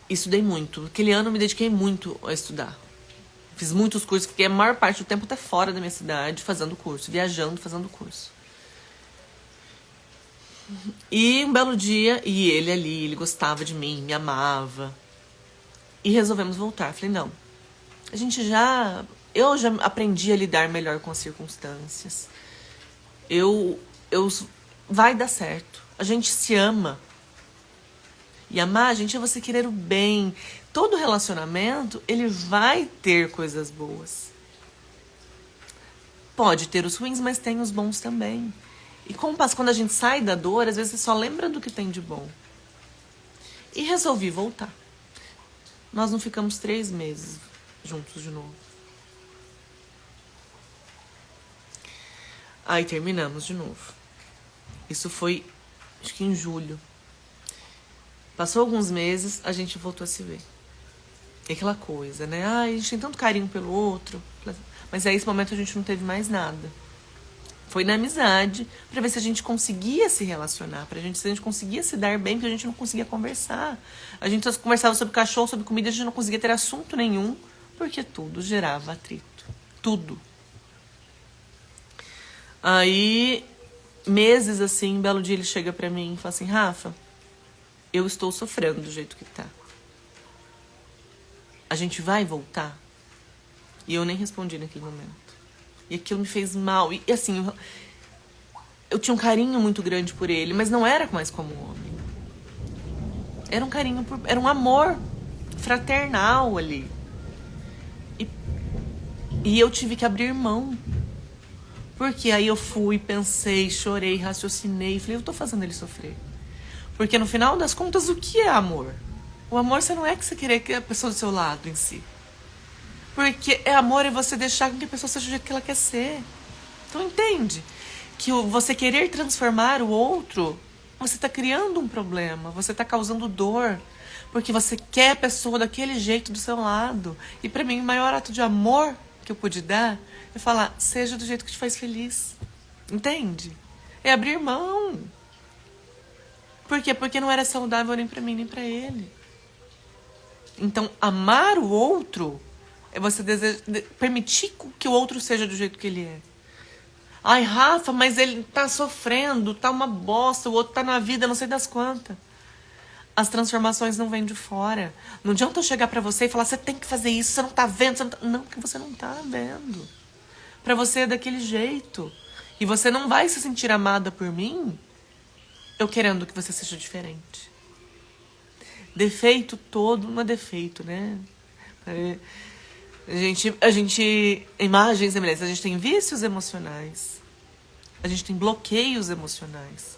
Estudei muito. Aquele ano eu me dediquei muito a estudar. Fiz muitos cursos, fiquei a maior parte do tempo até fora da minha cidade fazendo curso, viajando, fazendo curso. E um belo dia, e ele ali, ele gostava de mim, me amava. E resolvemos voltar. Falei, não, eu já aprendi a lidar melhor com as circunstâncias. Vai dar certo. A gente se ama. E amar, gente, é você querer o bem. Todo relacionamento, ele vai ter coisas boas. Pode ter os ruins, mas tem os bons também. E quando a gente sai da dor, às vezes você só lembra do que tem de bom. E resolvi voltar. Nós não ficamos 3 meses juntos de novo. Aí terminamos de novo. Isso foi, acho que em julho. Passou alguns meses, a gente voltou a se ver. E aquela coisa, né? A gente tem tanto carinho pelo outro. Mas aí, esse momento, a gente não teve mais nada. Foi na amizade, pra ver se a gente conseguia se relacionar, se a gente conseguia se dar bem, porque a gente não conseguia conversar. A gente só conversava sobre cachorro, sobre comida, a gente não conseguia ter assunto nenhum, porque tudo gerava atrito. Tudo. Aí, meses assim, um belo dia ele chega pra mim e fala assim, Rafa, eu estou sofrendo do jeito que tá. A gente vai voltar? E eu nem respondi naquele momento. E aquilo me fez mal. E assim, eu tinha um carinho muito grande por ele, mas não era mais como homem. Era um carinho, era um amor fraternal ali. E eu tive que abrir mão. Porque aí eu fui, pensei, chorei, raciocinei. Falei, eu tô fazendo ele sofrer. Porque no final das contas, o que é amor? O amor você não é que você querer que a pessoa do seu lado em si. Porque amor é você deixar com que a pessoa seja do jeito que ela quer ser. Então entende que você querer transformar o outro, você tá criando um problema, você tá causando dor. Porque você quer a pessoa daquele jeito do seu lado. E pra mim, o maior ato de amor que eu pude dar é falar, seja do jeito que te faz feliz. Entende? É abrir mão. Por quê? Porque não era saudável nem pra mim, nem pra ele. Então, amar o outro é você permitir que o outro seja do jeito que ele é. Ai, Rafa, mas ele tá sofrendo, tá uma bosta, o outro tá na vida, não sei das quantas. As transformações não vêm de fora. Não adianta eu chegar pra você e falar, você tem que fazer isso, você não tá vendo, você não, porque você não tá vendo. Pra você é daquele jeito. E você não vai se sentir amada por mim eu querendo que você seja diferente. Defeito todo não é defeito, né? A gente imagens e semelhanças, a gente tem vícios emocionais. A gente tem bloqueios emocionais.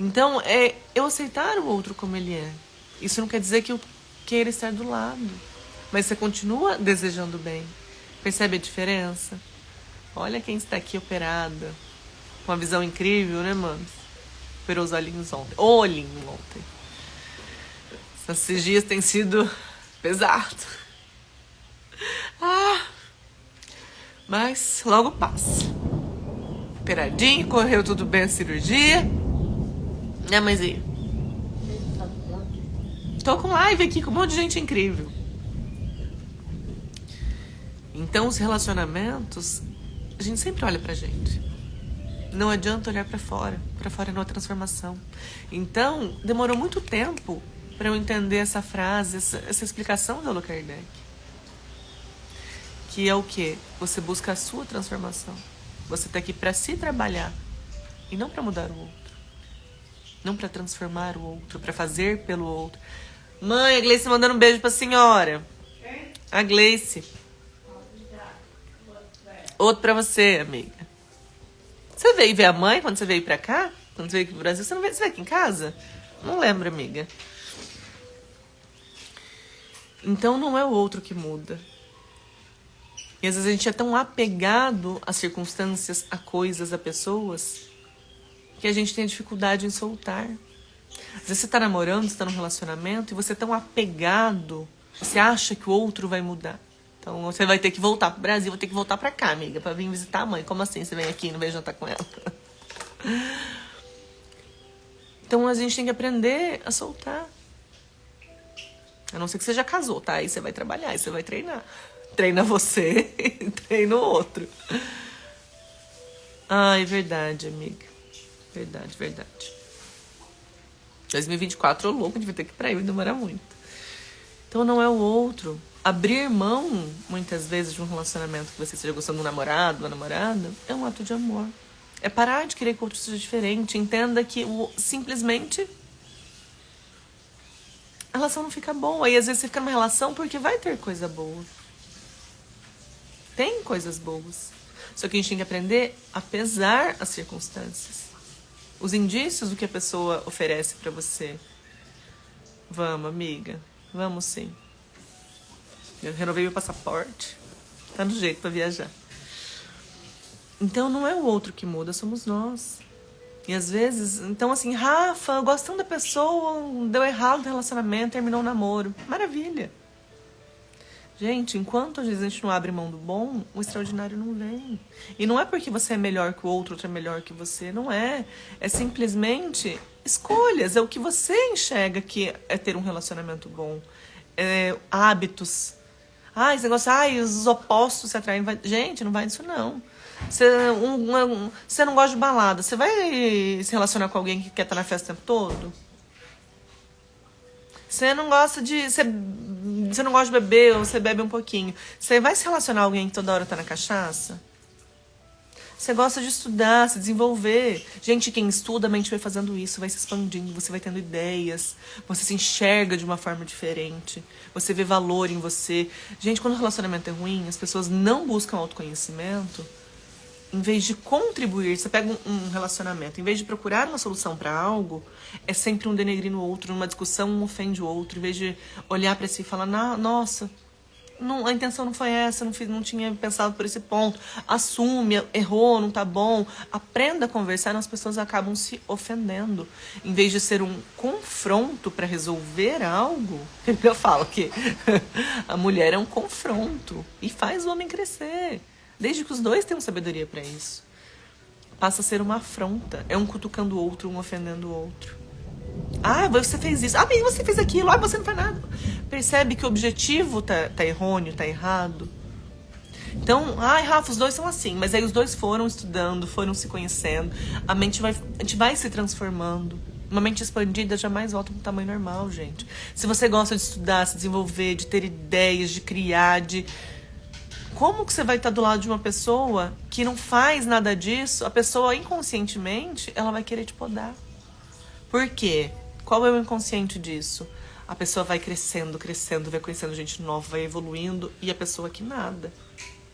Então, é eu aceitar o outro como ele é. Isso não quer dizer que eu queira estar do lado. Mas você continua desejando bem. Percebe a diferença? Olha quem está aqui operada. Com uma visão incrível, né, mano? Operou os olhinhos ontem. O olhinho ontem. Esses dias tem sido pesado. Mas logo passa. Operadinho, correu tudo bem a cirurgia. Né, mãezinha? Tô com live aqui com um monte de gente incrível. Então, os relacionamentos, a gente sempre olha pra gente. Não adianta olhar pra fora. Pra fora é uma transformação. Então, demorou muito tempo pra eu entender essa frase, essa explicação do Allan Kardec. Que é o quê? Você busca a sua transformação. Você tá aqui pra se trabalhar e não pra mudar o outro. Não pra transformar o outro, pra fazer pelo outro. Mãe, a Gleice mandando um beijo pra senhora. A Gleice. Outro pra você, amiga. Você veio ver a mãe quando você veio pra cá? Quando você veio aqui pro Brasil? Você veio aqui em casa? Não lembro, amiga. Então não é o outro que muda. E às vezes a gente é tão apegado às circunstâncias, a coisas, a pessoas, que a gente tem dificuldade em soltar. Às vezes você tá namorando, você tá num relacionamento, e você é tão apegado, você acha que o outro vai mudar. Então você vai ter que voltar pro Brasil, vou ter que voltar pra cá, amiga, pra vir visitar a mãe. Como assim? Você vem aqui e não vem jantar com ela? Então a gente tem que aprender a soltar. A não ser que você já casou, tá? Aí você vai trabalhar, aí você vai treinar. Treina você e treina o outro. Ai, verdade, amiga. Verdade, verdade. 2024 é louco, a gente vai ter que ir pra aí, vai demorar muito. Então não é o outro. Abrir mão, muitas vezes, de um relacionamento que você esteja gostando de um namorado, uma namorada, é um ato de amor. É parar de querer que o outro seja diferente. Entenda que simplesmente a relação não fica boa. E às vezes você fica numa relação porque vai ter coisa boa. Tem coisas boas. Só que a gente tem que aprender a pesar as circunstâncias. Os indícios do que a pessoa oferece pra você. Vamos, amiga. Vamos sim. Eu renovei meu passaporte. Tá no jeito pra viajar. Então não é o outro que muda, somos nós. E às vezes, então assim, Rafa, eu gosto tanto da pessoa, deu errado no relacionamento, terminou o namoro. Maravilha. Gente, enquanto às vezes a gente não abre mão do bom, o extraordinário não vem. E não é porque você é melhor que o outro é melhor que você, não é. É simplesmente escolhas, é o que você enxerga que é ter um relacionamento bom. É, hábitos. Esse negócio, os opostos se atraem. Gente, não vai disso não. Você não gosta de balada, você vai se relacionar com alguém que quer estar na festa o tempo todo? Você não gosta de... Você não gosta de beber ou você bebe um pouquinho. Você vai se relacionar com alguém que toda hora tá na cachaça? Você gosta de estudar, se desenvolver. Gente, quem estuda, a mente vai fazendo isso, vai se expandindo, você vai tendo ideias, você se enxerga de uma forma diferente, você vê valor em você. Gente, quando o relacionamento é ruim, as pessoas não buscam autoconhecimento. Em vez de contribuir, você pega um relacionamento, em vez de procurar uma solução para algo, é sempre um denegrir no outro, numa discussão um ofende o outro, em vez de olhar para si e falar, nossa, a intenção não foi essa, não tinha pensado por esse ponto, assume, errou, não tá bom, aprenda a conversar, as pessoas acabam se ofendendo. Em vez de ser um confronto para resolver algo, eu falo que a mulher é um confronto e faz o homem crescer. Desde que os dois tenham sabedoria para isso. Passa a ser uma afronta. É um cutucando o outro, um ofendendo o outro. Você fez isso. Bem, você fez aquilo. Você não faz nada. Percebe que o objetivo tá errôneo, tá errado. Então, Rafa, os dois são assim. Mas aí os dois foram estudando, foram se conhecendo. A gente vai se transformando. Uma mente expandida jamais volta pro tamanho normal, gente. Se você gosta de estudar, se desenvolver, de ter ideias, de criar, Como que você vai estar do lado de uma pessoa que não faz nada disso, a pessoa inconscientemente, ela vai querer te podar. Por quê? Qual é o inconsciente disso? A pessoa vai crescendo, crescendo, vai conhecendo gente nova, vai evoluindo, e a pessoa que nada.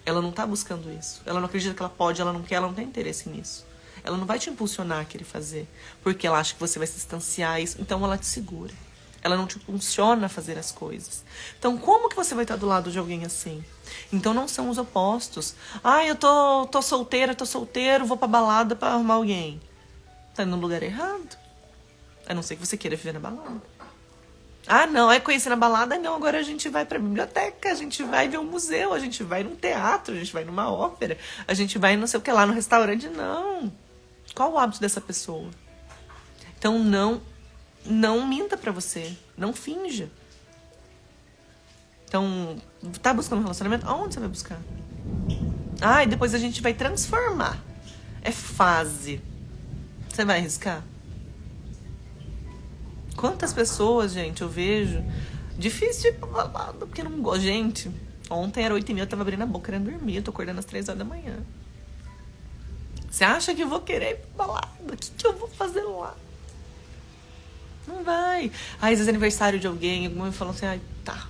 Ela não tá buscando isso. Ela não acredita que ela pode, ela não quer, ela não tem interesse nisso. Ela não vai te impulsionar a querer fazer, porque ela acha que você vai se distanciar isso, então ela te segura. Ela não te impulsiona a fazer as coisas. Então, como que você vai estar do lado de alguém assim? Então, não são os opostos. Ah, eu tô solteira, tô solteiro, vou pra balada pra arrumar alguém. Tá no lugar errado. A não ser que você queira viver na balada. Ah, não, aí conhecer na balada, não, agora a gente vai pra biblioteca, a gente vai ver um museu, a gente vai num teatro, a gente vai numa ópera, a gente vai não sei o que lá, no restaurante. Não. Qual o hábito dessa pessoa? Então, não minta pra você. Não finja. Então, tá buscando um relacionamento? Aonde você vai buscar? Ah, e depois a gente vai transformar. É fase. Você vai arriscar? Quantas pessoas, gente, eu vejo... Difícil ir pra balada, porque não gosto. Gente, ontem era 8h30, eu tava abrindo a boca querendo dormir. Eu tô acordando às 3 horas da manhã. Você acha que eu vou querer ir pra balada? O que eu vou fazer lá? Não vai. Às vezes é aniversário de alguém, alguém me falou assim, ai, tá.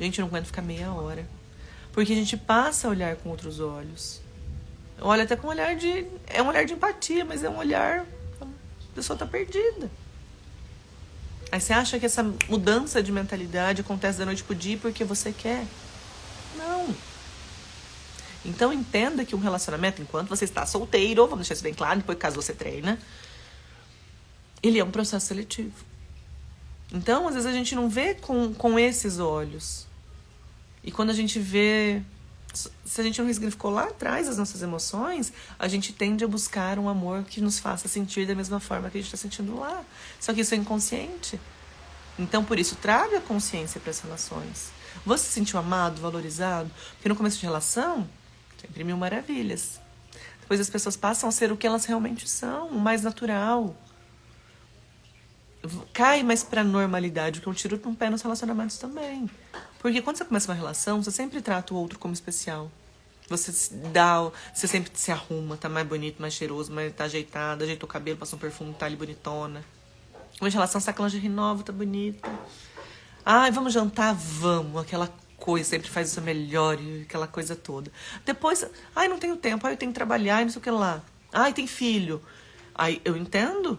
Gente, eu não aguento ficar meia hora. Porque a gente passa a olhar com outros olhos. Olha até com um olhar de... É um olhar de empatia, mas é um olhar... A pessoa tá perdida. Aí você acha que essa mudança de mentalidade acontece da noite pro dia porque você quer? Não. Então entenda que um relacionamento, enquanto você está solteiro, vamos deixar isso bem claro, depois caso você treina, ele é um processo seletivo. Então, às vezes a gente não vê com esses olhos. E quando a gente vê... Se a gente não ressignificou lá atrás as nossas emoções, a gente tende a buscar um amor que nos faça sentir da mesma forma que a gente está sentindo lá. Só que isso é inconsciente. Então, por isso, traga a consciência para as relações. Você se sentiu amado, valorizado? Porque no começo de relação, sempre 1000 maravilhas. Depois as pessoas passam a ser o que elas realmente são, o mais natural. Cai mais pra normalidade, o que eu tiro um pé nos relacionamentos também. Porque quando você começa uma relação, você sempre trata o outro como especial. Você sempre se arruma, tá mais bonito, mais cheiroso, mais tá ajeitado, ajeitou o cabelo, passou um perfume, tá ali bonitona. Uma relação, saca lingerie nova, tá bonita. Ai, vamos jantar? Vamos. Aquela coisa, sempre faz isso melhor, aquela coisa toda. Depois, ai, não tenho tempo, ai, eu tenho que trabalhar, ai, não sei o que lá. Ai, tem filho. Ai, eu entendo.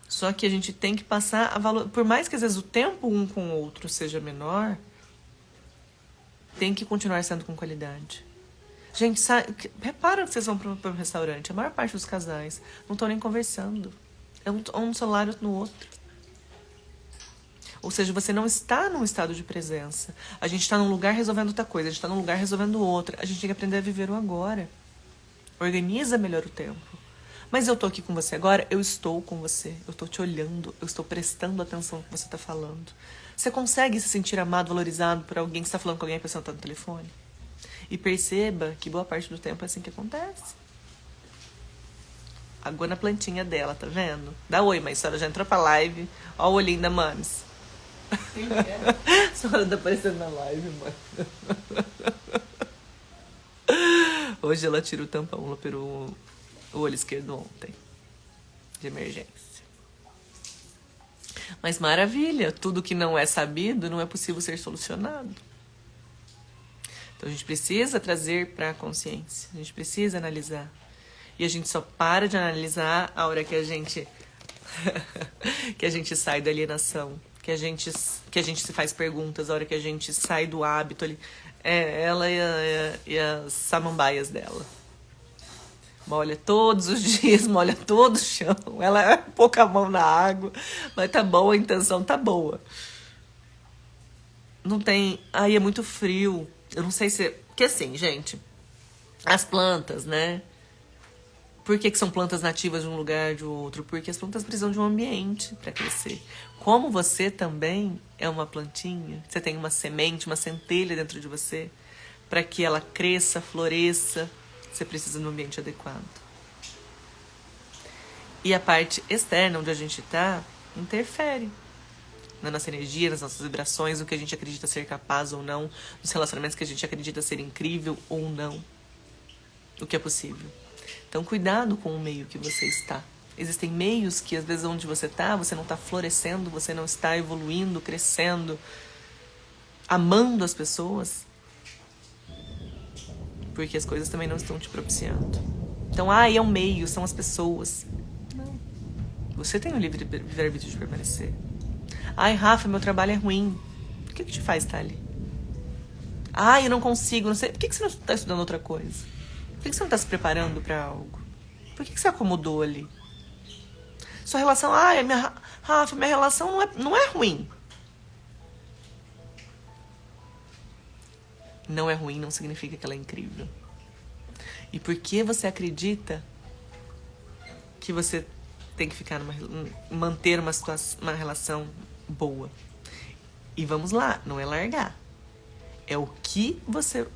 Só que a gente tem que passar a valor... Por mais que às vezes o tempo um com o outro seja menor, tem que continuar sendo com qualidade. Gente, repara que vocês vão para um restaurante. A maior parte dos casais não estão nem conversando. É um celular no outro. Ou seja, você não está num estado de presença. A gente está num lugar resolvendo outra coisa. A gente está num lugar resolvendo outra. A gente tem que aprender a viver o agora. Organiza melhor o tempo. Mas eu tô aqui com você agora, eu estou com você, eu tô te olhando, eu estou prestando atenção no que você tá falando. Você consegue se sentir amado, valorizado por alguém que está falando com alguém e a pessoa tá no telefone? E perceba que boa parte do tempo é assim que acontece. Água na plantinha dela, tá vendo? Dá oi, mas a senhora já entrou pra live. Ó o olhinho da Mames. Sim, é. A senhora tá aparecendo na live, mano. Hoje ela tira o tampão, ela operou o olho esquerdo ontem, de emergência. Mas maravilha, tudo que não é sabido não é possível ser solucionado. Então a gente precisa trazer para a consciência, a gente precisa analisar. E a gente só para de analisar a hora que a gente que a gente sai da alienação, que a gente se faz perguntas, a hora que a gente sai do hábito ali. Ela e as samambaias dela. Molha todos os dias, molha todo o chão. Ela pouca a mão na água, mas tá boa, a intenção tá boa. Não tem... Ai, é muito frio. Eu não sei se... Porque assim, gente, as plantas, né? Por que são plantas nativas de um lugar de outro? Porque as plantas precisam de um ambiente para crescer. Como você também é uma plantinha, você tem uma semente, uma centelha dentro de você, para que ela cresça, floresça, você precisa de um ambiente adequado. E a parte externa, onde a gente está, interfere na nossa energia, nas nossas vibrações, no que a gente acredita ser capaz ou não, nos relacionamentos que a gente acredita ser incrível ou não. o que é possível. Então, cuidado com o meio que você está. Existem meios que, às vezes, onde você está, você não está florescendo, você não está evoluindo, crescendo, amando as pessoas, porque as coisas também não estão te propiciando. Então, é um meio, são as pessoas. Não. Você tem o livre-arbítrio de permanecer. Rafa, meu trabalho é ruim. O que te faz estar ali? Eu não consigo, não sei. Por que você não está estudando outra coisa? Por que você não está se preparando para algo? Por que você acomodou ali? Sua relação, Rafa, minha relação não é ruim. Não é ruim não significa que ela é incrível. E por que você acredita que você tem que ficar manter uma relação boa? E vamos lá, não é largar. É o que você...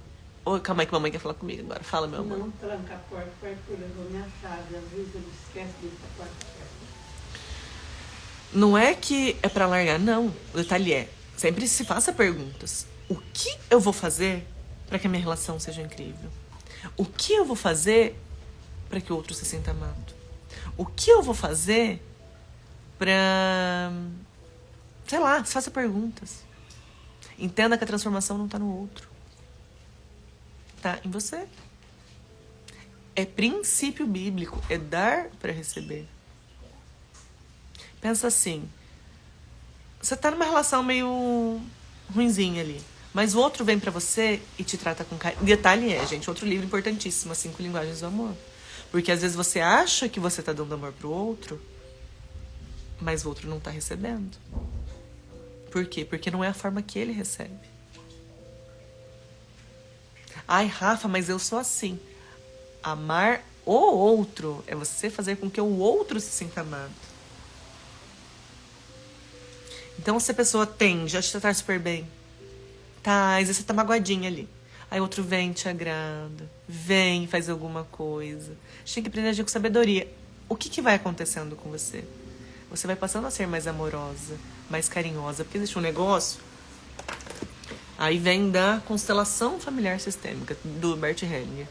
calma aí que a mamãe quer falar comigo agora. Fala, meu amor. Não tranca a porta, o Arthur levou minha chave. Às vezes ele esquece de deixar a porta aberta. Não é que é pra largar, não. O detalhe é, sempre se faça perguntas. O que eu vou fazer para que a minha relação seja incrível? O que eu vou fazer para que o outro se sinta amado? O que eu vou fazer pra... sei lá, se faça perguntas. Entenda que a transformação não tá no outro. Tá em você. É princípio bíblico, é dar para receber. Pensa assim, você tá numa relação meio ruinzinha ali, mas o outro vem pra você e te trata com carinho. Detalhe gente, outro livro importantíssimo, 5 Linguagens do Amor. Porque às vezes você acha que você tá dando amor pro outro, mas o outro não tá recebendo. Por quê? Porque não é a forma que ele recebe. Rafa, mas eu sou assim. Amar o outro é você fazer com que o outro se sinta amado. Então, se a pessoa tende a te tratar super bem, às vezes você tá magoadinha ali. Aí outro vem, te agrada, vem, faz alguma coisa. A gente tem que aprender a agir com sabedoria. O que vai acontecendo com você? Você vai passando a ser mais amorosa, mais carinhosa. Porque existe um negócio... Aí vem da constelação familiar sistêmica, do Bert Hellinger,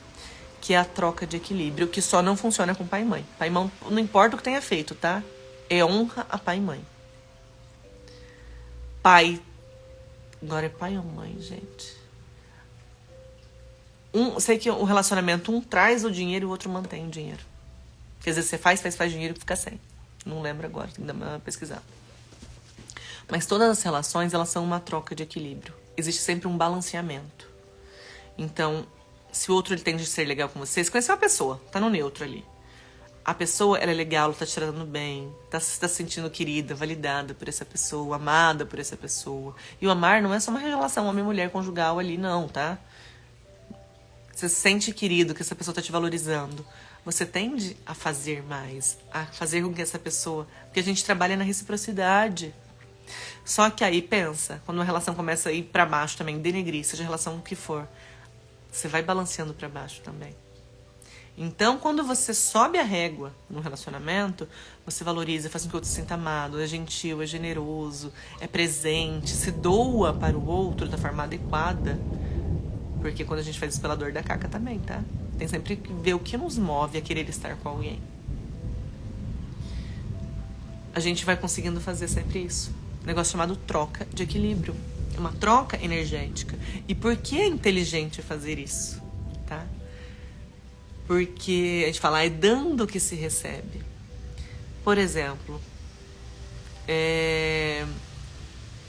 que é a troca de equilíbrio, que só não funciona com pai e mãe. Pai e mãe, não importa o que tenha feito, tá? É honra a pai e mãe. Pai. Agora é pai ou mãe, gente? Sei que o relacionamento, um traz o dinheiro e o outro mantém o dinheiro. Quer dizer, você faz dinheiro e fica sem. Não lembro agora, tem que dar uma pesquisada. Mas todas as relações, elas são uma troca de equilíbrio. Existe sempre um balanceamento. Então, se o outro ele tende a ser legal com você, você conheceu uma pessoa, tá no neutro ali. A pessoa, ela é legal, ela tá te tratando bem, tá se sentindo querida, validada por essa pessoa, amada por essa pessoa. E o amar não é só uma relação homem-mulher conjugal ali, não, tá? Você se sente querido, que essa pessoa tá te valorizando. Você tende a fazer mais, a fazer com que essa pessoa... Porque a gente trabalha na reciprocidade. Só que aí, pensa, quando uma relação começa a ir pra baixo também, denegrir, seja a relação que for, você vai balanceando pra baixo também. Então, quando você sobe a régua no relacionamento, você valoriza, faz com que o outro se sinta amado, é gentil, é generoso, é presente, se doa para o outro da forma adequada. Porque quando a gente faz isso pela dor da caca também, tá? Tem sempre que ver o que nos move a querer estar com alguém. A gente vai conseguindo fazer sempre isso. Um negócio chamado troca de equilíbrio. É uma troca energética. E por que é inteligente fazer isso? Tá? Porque a gente fala, é dando que se recebe. Por exemplo,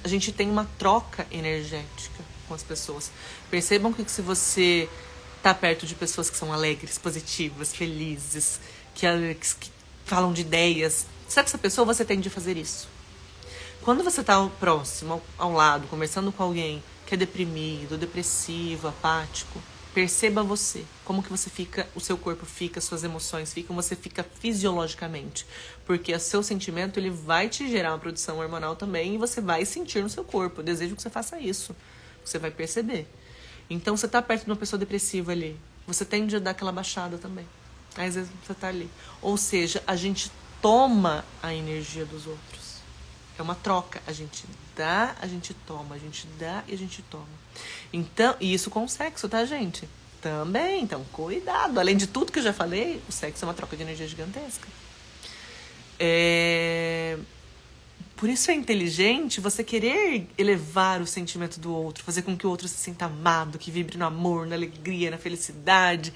a gente tem uma troca energética com as pessoas. Percebam que se você tá perto de pessoas que são alegres, positivas, felizes, que falam de ideias, sabe que essa pessoa você tende a fazer isso. Quando você tá próximo, ao lado, conversando com alguém que é deprimido, depressivo, apático, perceba você, como que você fica, o seu corpo fica, suas emoções ficam, você fica fisiologicamente. Porque o seu sentimento, ele vai te gerar uma produção hormonal também e você vai sentir no seu corpo. Eu desejo que você faça isso. Você vai perceber. Então, você tá perto de uma pessoa depressiva ali, você tende a dar aquela baixada também. Às vezes você tá ali. Ou seja, a gente toma a energia dos outros. É uma troca. A gente dá, a gente toma. A gente dá e a gente toma. Então, e isso com sexo, tá, gente? Também, então cuidado. Além de tudo que eu já falei, o sexo é uma troca de energia gigantesca. Por isso é inteligente você querer elevar o sentimento do outro, fazer com que o outro se sinta amado, que vibre no amor, na alegria, na felicidade.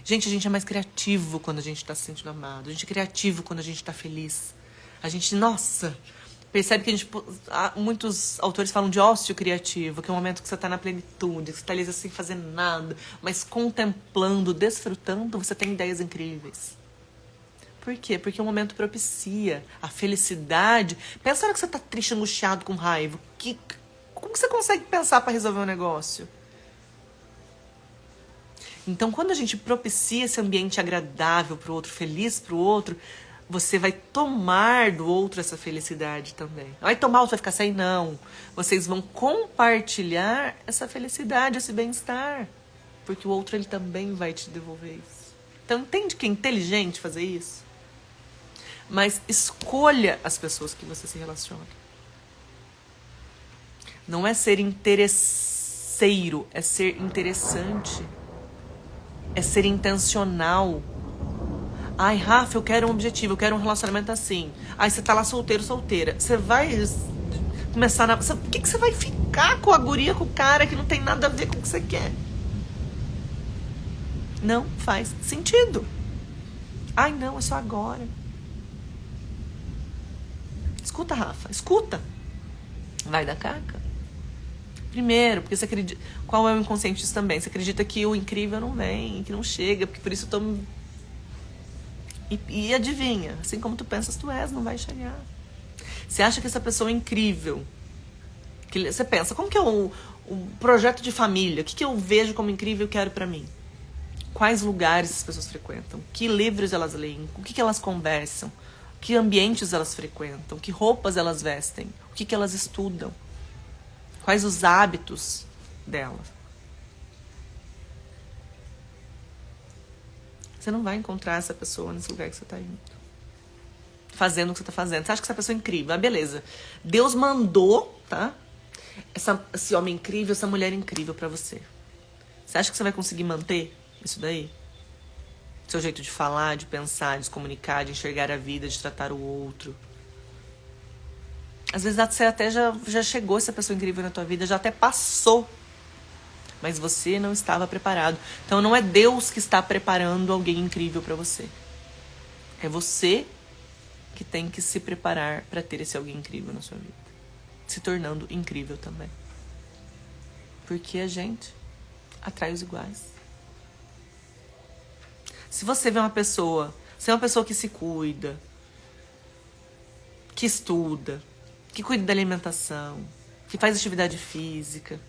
Gente, a gente é mais criativo quando a gente tá se sentindo amado. A gente é criativo quando a gente tá feliz. A gente, nossa, percebe que muitos autores falam de ócio criativo, que é um momento que você tá na plenitude, que você tá ali sem fazer nada, mas contemplando, desfrutando, você tem ideias incríveis. Por quê? Porque o momento propicia a felicidade. Pensa na hora que você tá triste, angustiado, com raiva. Como que você consegue pensar para resolver um negócio? Então, quando a gente propicia esse ambiente agradável pro outro, feliz pro outro, você vai tomar do outro essa felicidade também. Não vai tomar, outro vai ficar sem, não. Vocês vão compartilhar essa felicidade, esse bem-estar. Porque o outro, ele também vai te devolver isso. Então, entende que é inteligente fazer isso? Mas escolha as pessoas que você se relaciona. Não é ser interesseiro, é ser interessante. É ser intencional. Ai, Rafa, eu quero um objetivo, eu quero um relacionamento assim. Aí você tá lá solteiro, solteira. Você vai começar na... Por que você vai ficar com a guria, com o cara que não tem nada a ver com o que você quer? Não faz sentido. Ai, não, é só agora. Escuta, Rafa, escuta. Vai dar caca. Primeiro, porque você acredita... Qual é o inconsciente disso também? Você acredita que o incrível não vem, que não chega, porque por isso eu tô... E adivinha, assim como tu pensas, tu és, não vai chegar. Você acha que essa pessoa é incrível. Que você pensa, como que é o projeto de família? O que eu vejo como incrível e quero pra mim? Quais lugares as pessoas frequentam? Que livros elas leem? O que elas conversam? Que ambientes elas frequentam? Que roupas elas vestem? O que elas estudam? Quais os hábitos delas? Você não vai encontrar essa pessoa nesse lugar que você está indo. Fazendo o que você está fazendo. Você acha que essa pessoa é incrível. Ah, beleza. Deus mandou, tá? Esse homem incrível, essa mulher incrível pra você. Você acha que você vai conseguir manter isso daí? Seu jeito de falar, de pensar, de se comunicar, de enxergar a vida, de tratar o outro. Às vezes você até já chegou essa pessoa incrível na tua vida, já até passou. Mas você não estava preparado. Então não é Deus que está preparando alguém incrível para você. É você que tem que se preparar para ter esse alguém incrível na sua vida. Se tornando incrível também. Porque a gente atrai os iguais. Se você vê uma pessoa, se é uma pessoa que se cuida, que estuda, que cuida da alimentação, que faz atividade física,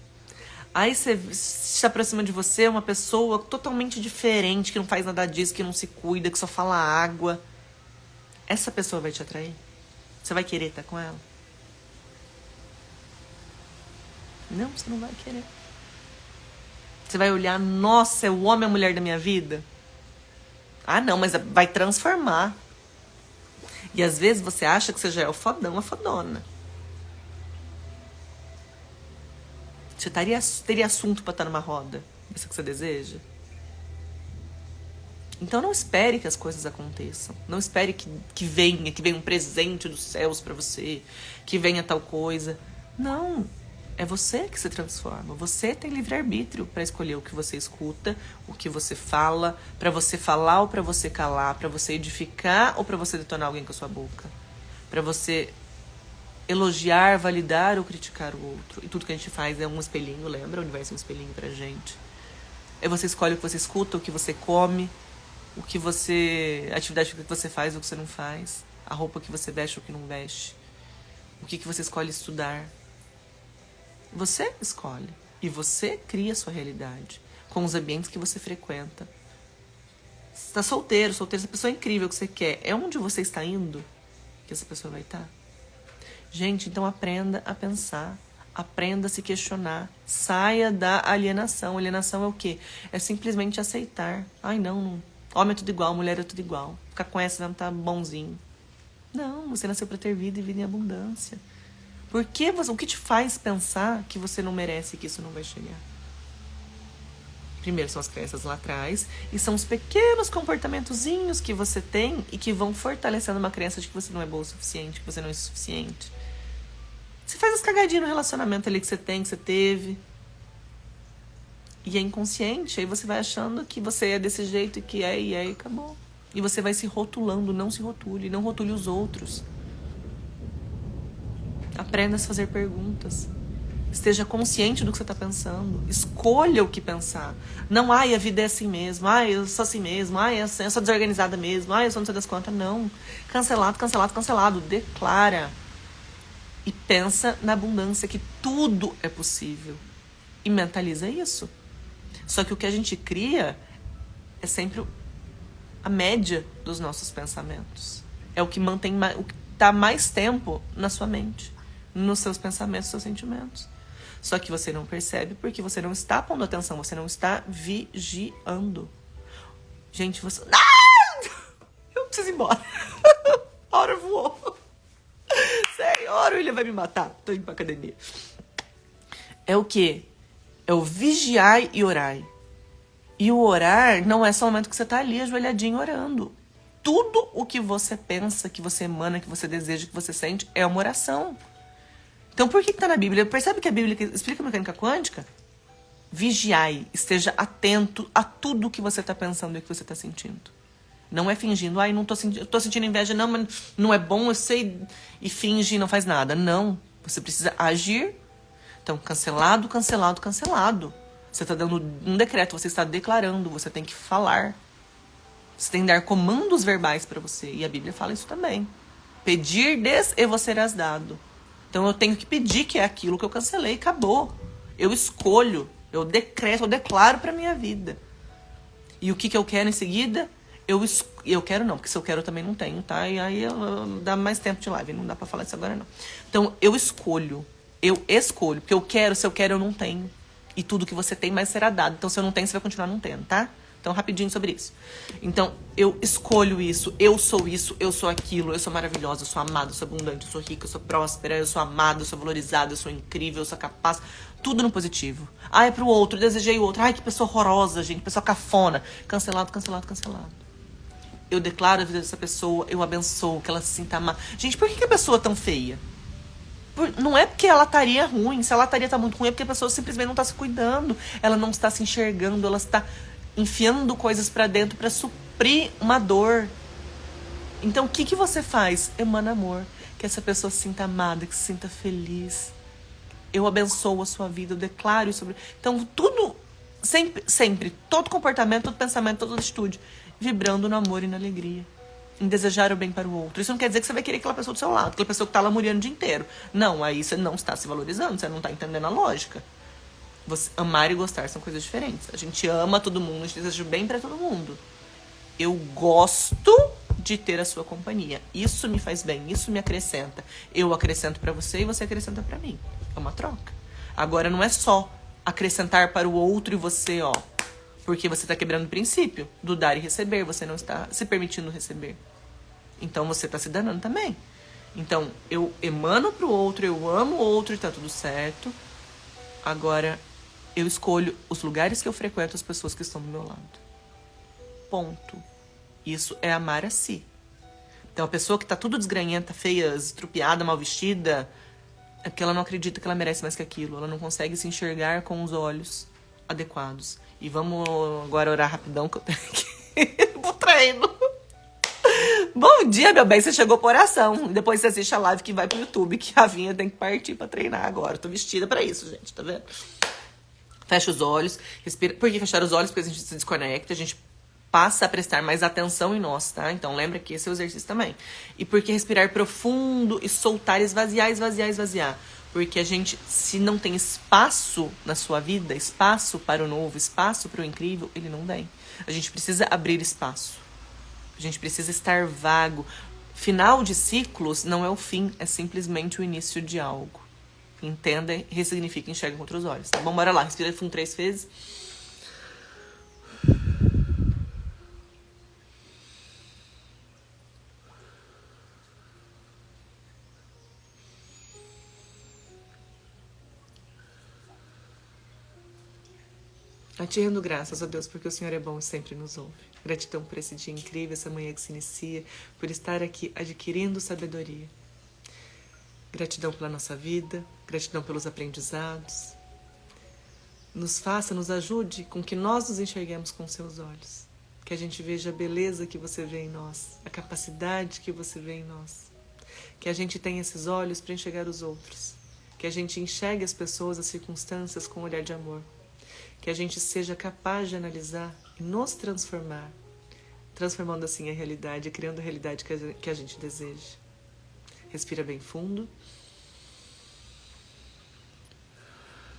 aí você se aproxima de você uma pessoa totalmente diferente, que não faz nada disso, que não se cuida, que só fala água. Essa pessoa vai te atrair? Você vai querer estar com ela? Não, você não vai querer. Você vai olhar, nossa, é o homem e a mulher da minha vida? Ah, não, mas vai transformar. E às vezes você acha que você já é o fodão, a fodona. Você teria assunto pra estar numa roda. Isso que você deseja? Então não espere que as coisas aconteçam. Não espere que venha um presente dos céus pra você, que venha tal coisa. Não. É você que se transforma. Você tem livre-arbítrio para escolher o que você escuta, o que você fala, para você falar ou para você calar, para você edificar ou para você detonar alguém com a sua boca, para você elogiar, validar ou criticar o outro. E tudo que a gente faz é um espelhinho, lembra? O universo é um espelhinho pra gente. Aí você escolhe o que você escuta, o que você come, a atividade que você faz, o que você não faz, a roupa que você veste ou que não veste, o que você escolhe estudar. Você escolhe. E você cria a sua realidade com os ambientes que você frequenta. Você está solteiro, essa pessoa é incrível que você quer. É onde você está indo que essa pessoa vai estar? Gente, então aprenda a pensar. Aprenda a se questionar. Saia da alienação. Alienação é o quê? É simplesmente aceitar. Ai, não. Homem é tudo igual, mulher é tudo igual. Ficar com essa não tá bonzinho. Não, você nasceu para ter vida e vida em abundância. O que te faz pensar que você não merece e que isso não vai chegar? Primeiro são as crenças lá atrás, e são os pequenos comportamentozinhos que você tem e que vão fortalecendo uma crença de que você não é boa o suficiente, que você não é suficiente. Você faz as cagadinhas no relacionamento ali que você tem, que você teve. E é inconsciente, aí você vai achando que você é desse jeito e aí acabou. E você vai se rotulando, não se rotule, não rotule os outros. Aprenda a se fazer perguntas. Esteja consciente do que você está pensando. Escolha o que pensar. Não, a vida é assim mesmo. Eu sou assim mesmo. Eu sou desorganizada mesmo. Eu sou não sei das quantas. Não. Cancelado, cancelado, cancelado. Declara. E pensa na abundância, que tudo é possível. E mentaliza isso. Só que o que a gente cria é sempre a média dos nossos pensamentos. É o que mantém o que está mais tempo na sua mente, nos seus pensamentos, nos seus sentimentos. Só que você não percebe porque você não está pondo atenção, você não está vigiando. Gente, você... Eu preciso ir embora. A hora voou. Senhor, ele vai me matar. Tô indo pra academia. É o quê? É o vigiar e orar. E o orar não é só o momento que você tá ali ajoelhadinho orando. Tudo o que você pensa, que você emana, que você deseja, que você sente, é uma oração. Então, por que tá na Bíblia? Percebe que a Bíblia explica a mecânica quântica? Vigiai, esteja atento a tudo que você está pensando e que você está sentindo. Não é fingindo, não tô sentindo inveja, não, mas não é bom, eu sei, e finge e não faz nada. Não, você precisa agir. Então, cancelado, cancelado, cancelado. Você está dando um decreto, você está declarando, você tem que falar. Você tem que dar comandos verbais para você. E a Bíblia fala isso também. Pedirdes e vos serás dado. Então eu tenho que pedir que é aquilo que eu cancelei, acabou. Eu escolho, eu decreto, eu declaro pra minha vida. E o que eu quero em seguida? Eu quero não, porque se eu quero eu também não tenho, tá? E aí dá mais tempo de live, não dá pra falar isso agora não. Então eu escolho, porque eu quero, se eu quero eu não tenho. E tudo que você tem mais será dado. Então se eu não tenho, você vai continuar não tendo, tá? Então, rapidinho sobre isso. Então, eu escolho isso, eu sou aquilo, eu sou maravilhosa, eu sou amada, eu sou abundante, eu sou rica, eu sou próspera, eu sou amada, eu sou valorizada, eu sou incrível, eu sou capaz. Tudo no positivo. É pro outro, desejei o outro. Que pessoa horrorosa, gente, pessoa cafona. Cancelado, cancelado, cancelado. Eu declaro a vida dessa pessoa, eu abençoo, que ela se sinta amada. Gente, por que a pessoa é tão feia? Não é porque ela estaria ruim. Se ela estaria muito ruim, é porque a pessoa simplesmente não está se cuidando. Ela não está se enxergando, ela está enfiando coisas pra dentro pra suprir uma dor. Então, o que você faz? Emana amor. Que essa pessoa se sinta amada, que se sinta feliz. Eu abençoo a sua vida, eu declaro isso sobre... Então, tudo, sempre, todo comportamento, todo pensamento, toda atitude, vibrando no amor e na alegria. Em desejar o bem para o outro. Isso não quer dizer que você vai querer aquela pessoa do seu lado, aquela pessoa que tá lamuriando o dia inteiro. Não, aí você não está se valorizando, você não está entendendo a lógica. Você, amar e gostar são coisas diferentes. A gente ama todo mundo, a gente deseja o bem pra todo mundo. Eu gosto de ter a sua companhia. Isso me faz bem, isso me acrescenta. Eu acrescento pra você e você acrescenta pra mim. É uma troca. Agora não é só acrescentar para o outro e você, porque você tá quebrando o princípio do dar e receber. Você não está se permitindo receber. Então você tá se danando também. Então eu emano pro outro, eu amo o outro e tá tudo certo. Agora eu escolho os lugares que eu frequento, as pessoas que estão do meu lado. Ponto. Isso é amar a si. Então a pessoa que tá tudo desgranhenta, feia, estrupiada, mal vestida, é porque ela não acredita que ela merece mais que aquilo. Ela não consegue se enxergar com os olhos adequados. E vamos agora orar rapidão que eu tenho que ir pro treino. Bom dia, meu bem. Você chegou por oração. Depois você assiste a live que vai pro YouTube, que a Vinha tem que partir pra treinar agora. Tô vestida pra isso, gente. Tá vendo? Fecha os olhos, respira. Por que fechar os olhos? Porque a gente se desconecta, a gente passa a prestar mais atenção em nós, tá? Então lembra que esse é o exercício também. E por que respirar profundo e soltar, esvaziar, esvaziar, esvaziar? Porque a gente, se não tem espaço na sua vida, espaço para o novo, espaço para o incrível, ele não vem. A gente precisa abrir espaço. A gente precisa estar vago. Final de ciclos não é o fim, é simplesmente o início de algo. Entenda, ressignifica e enxerga com outros olhos. Tá bom? Bora lá. Respira fundo 3 vezes. Te rendo graças a Deus porque o Senhor é bom e sempre nos ouve. Gratidão por esse dia incrível, essa manhã que se inicia, por estar aqui adquirindo sabedoria. Gratidão pela nossa vida, gratidão pelos aprendizados. Nos ajude com que nós nos enxerguemos com seus olhos. Que a gente veja a beleza que você vê em nós, a capacidade que você vê em nós. Que a gente tenha esses olhos para enxergar os outros. Que a gente enxergue as pessoas, as circunstâncias com um olhar de amor. Que a gente seja capaz de analisar e nos transformar, transformando assim a realidade, criando a realidade que a gente deseja. Respira bem fundo.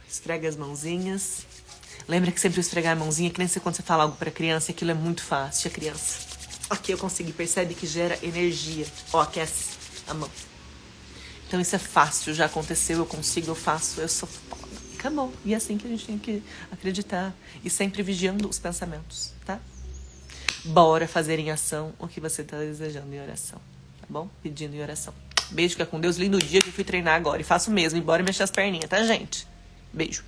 Esfrega as mãozinhas. Lembra que sempre esfregar a mãozinha, que nem quando você fala algo para a criança, aquilo é muito fácil, a criança. Aqui eu consigo, percebe que gera energia. Ó, aquece a mão. Então isso é fácil, já aconteceu, eu consigo, eu faço, eu sou foda. Acabou. E é assim que a gente tem que acreditar. E sempre vigiando os pensamentos, tá? Bora fazer em ação o que você tá desejando em oração, tá bom? Pedindo em oração. Beijo, fica com Deus. Lindo dia que eu fui treinar agora. E faço mesmo, embora mexer as perninhas, tá, gente? Beijo.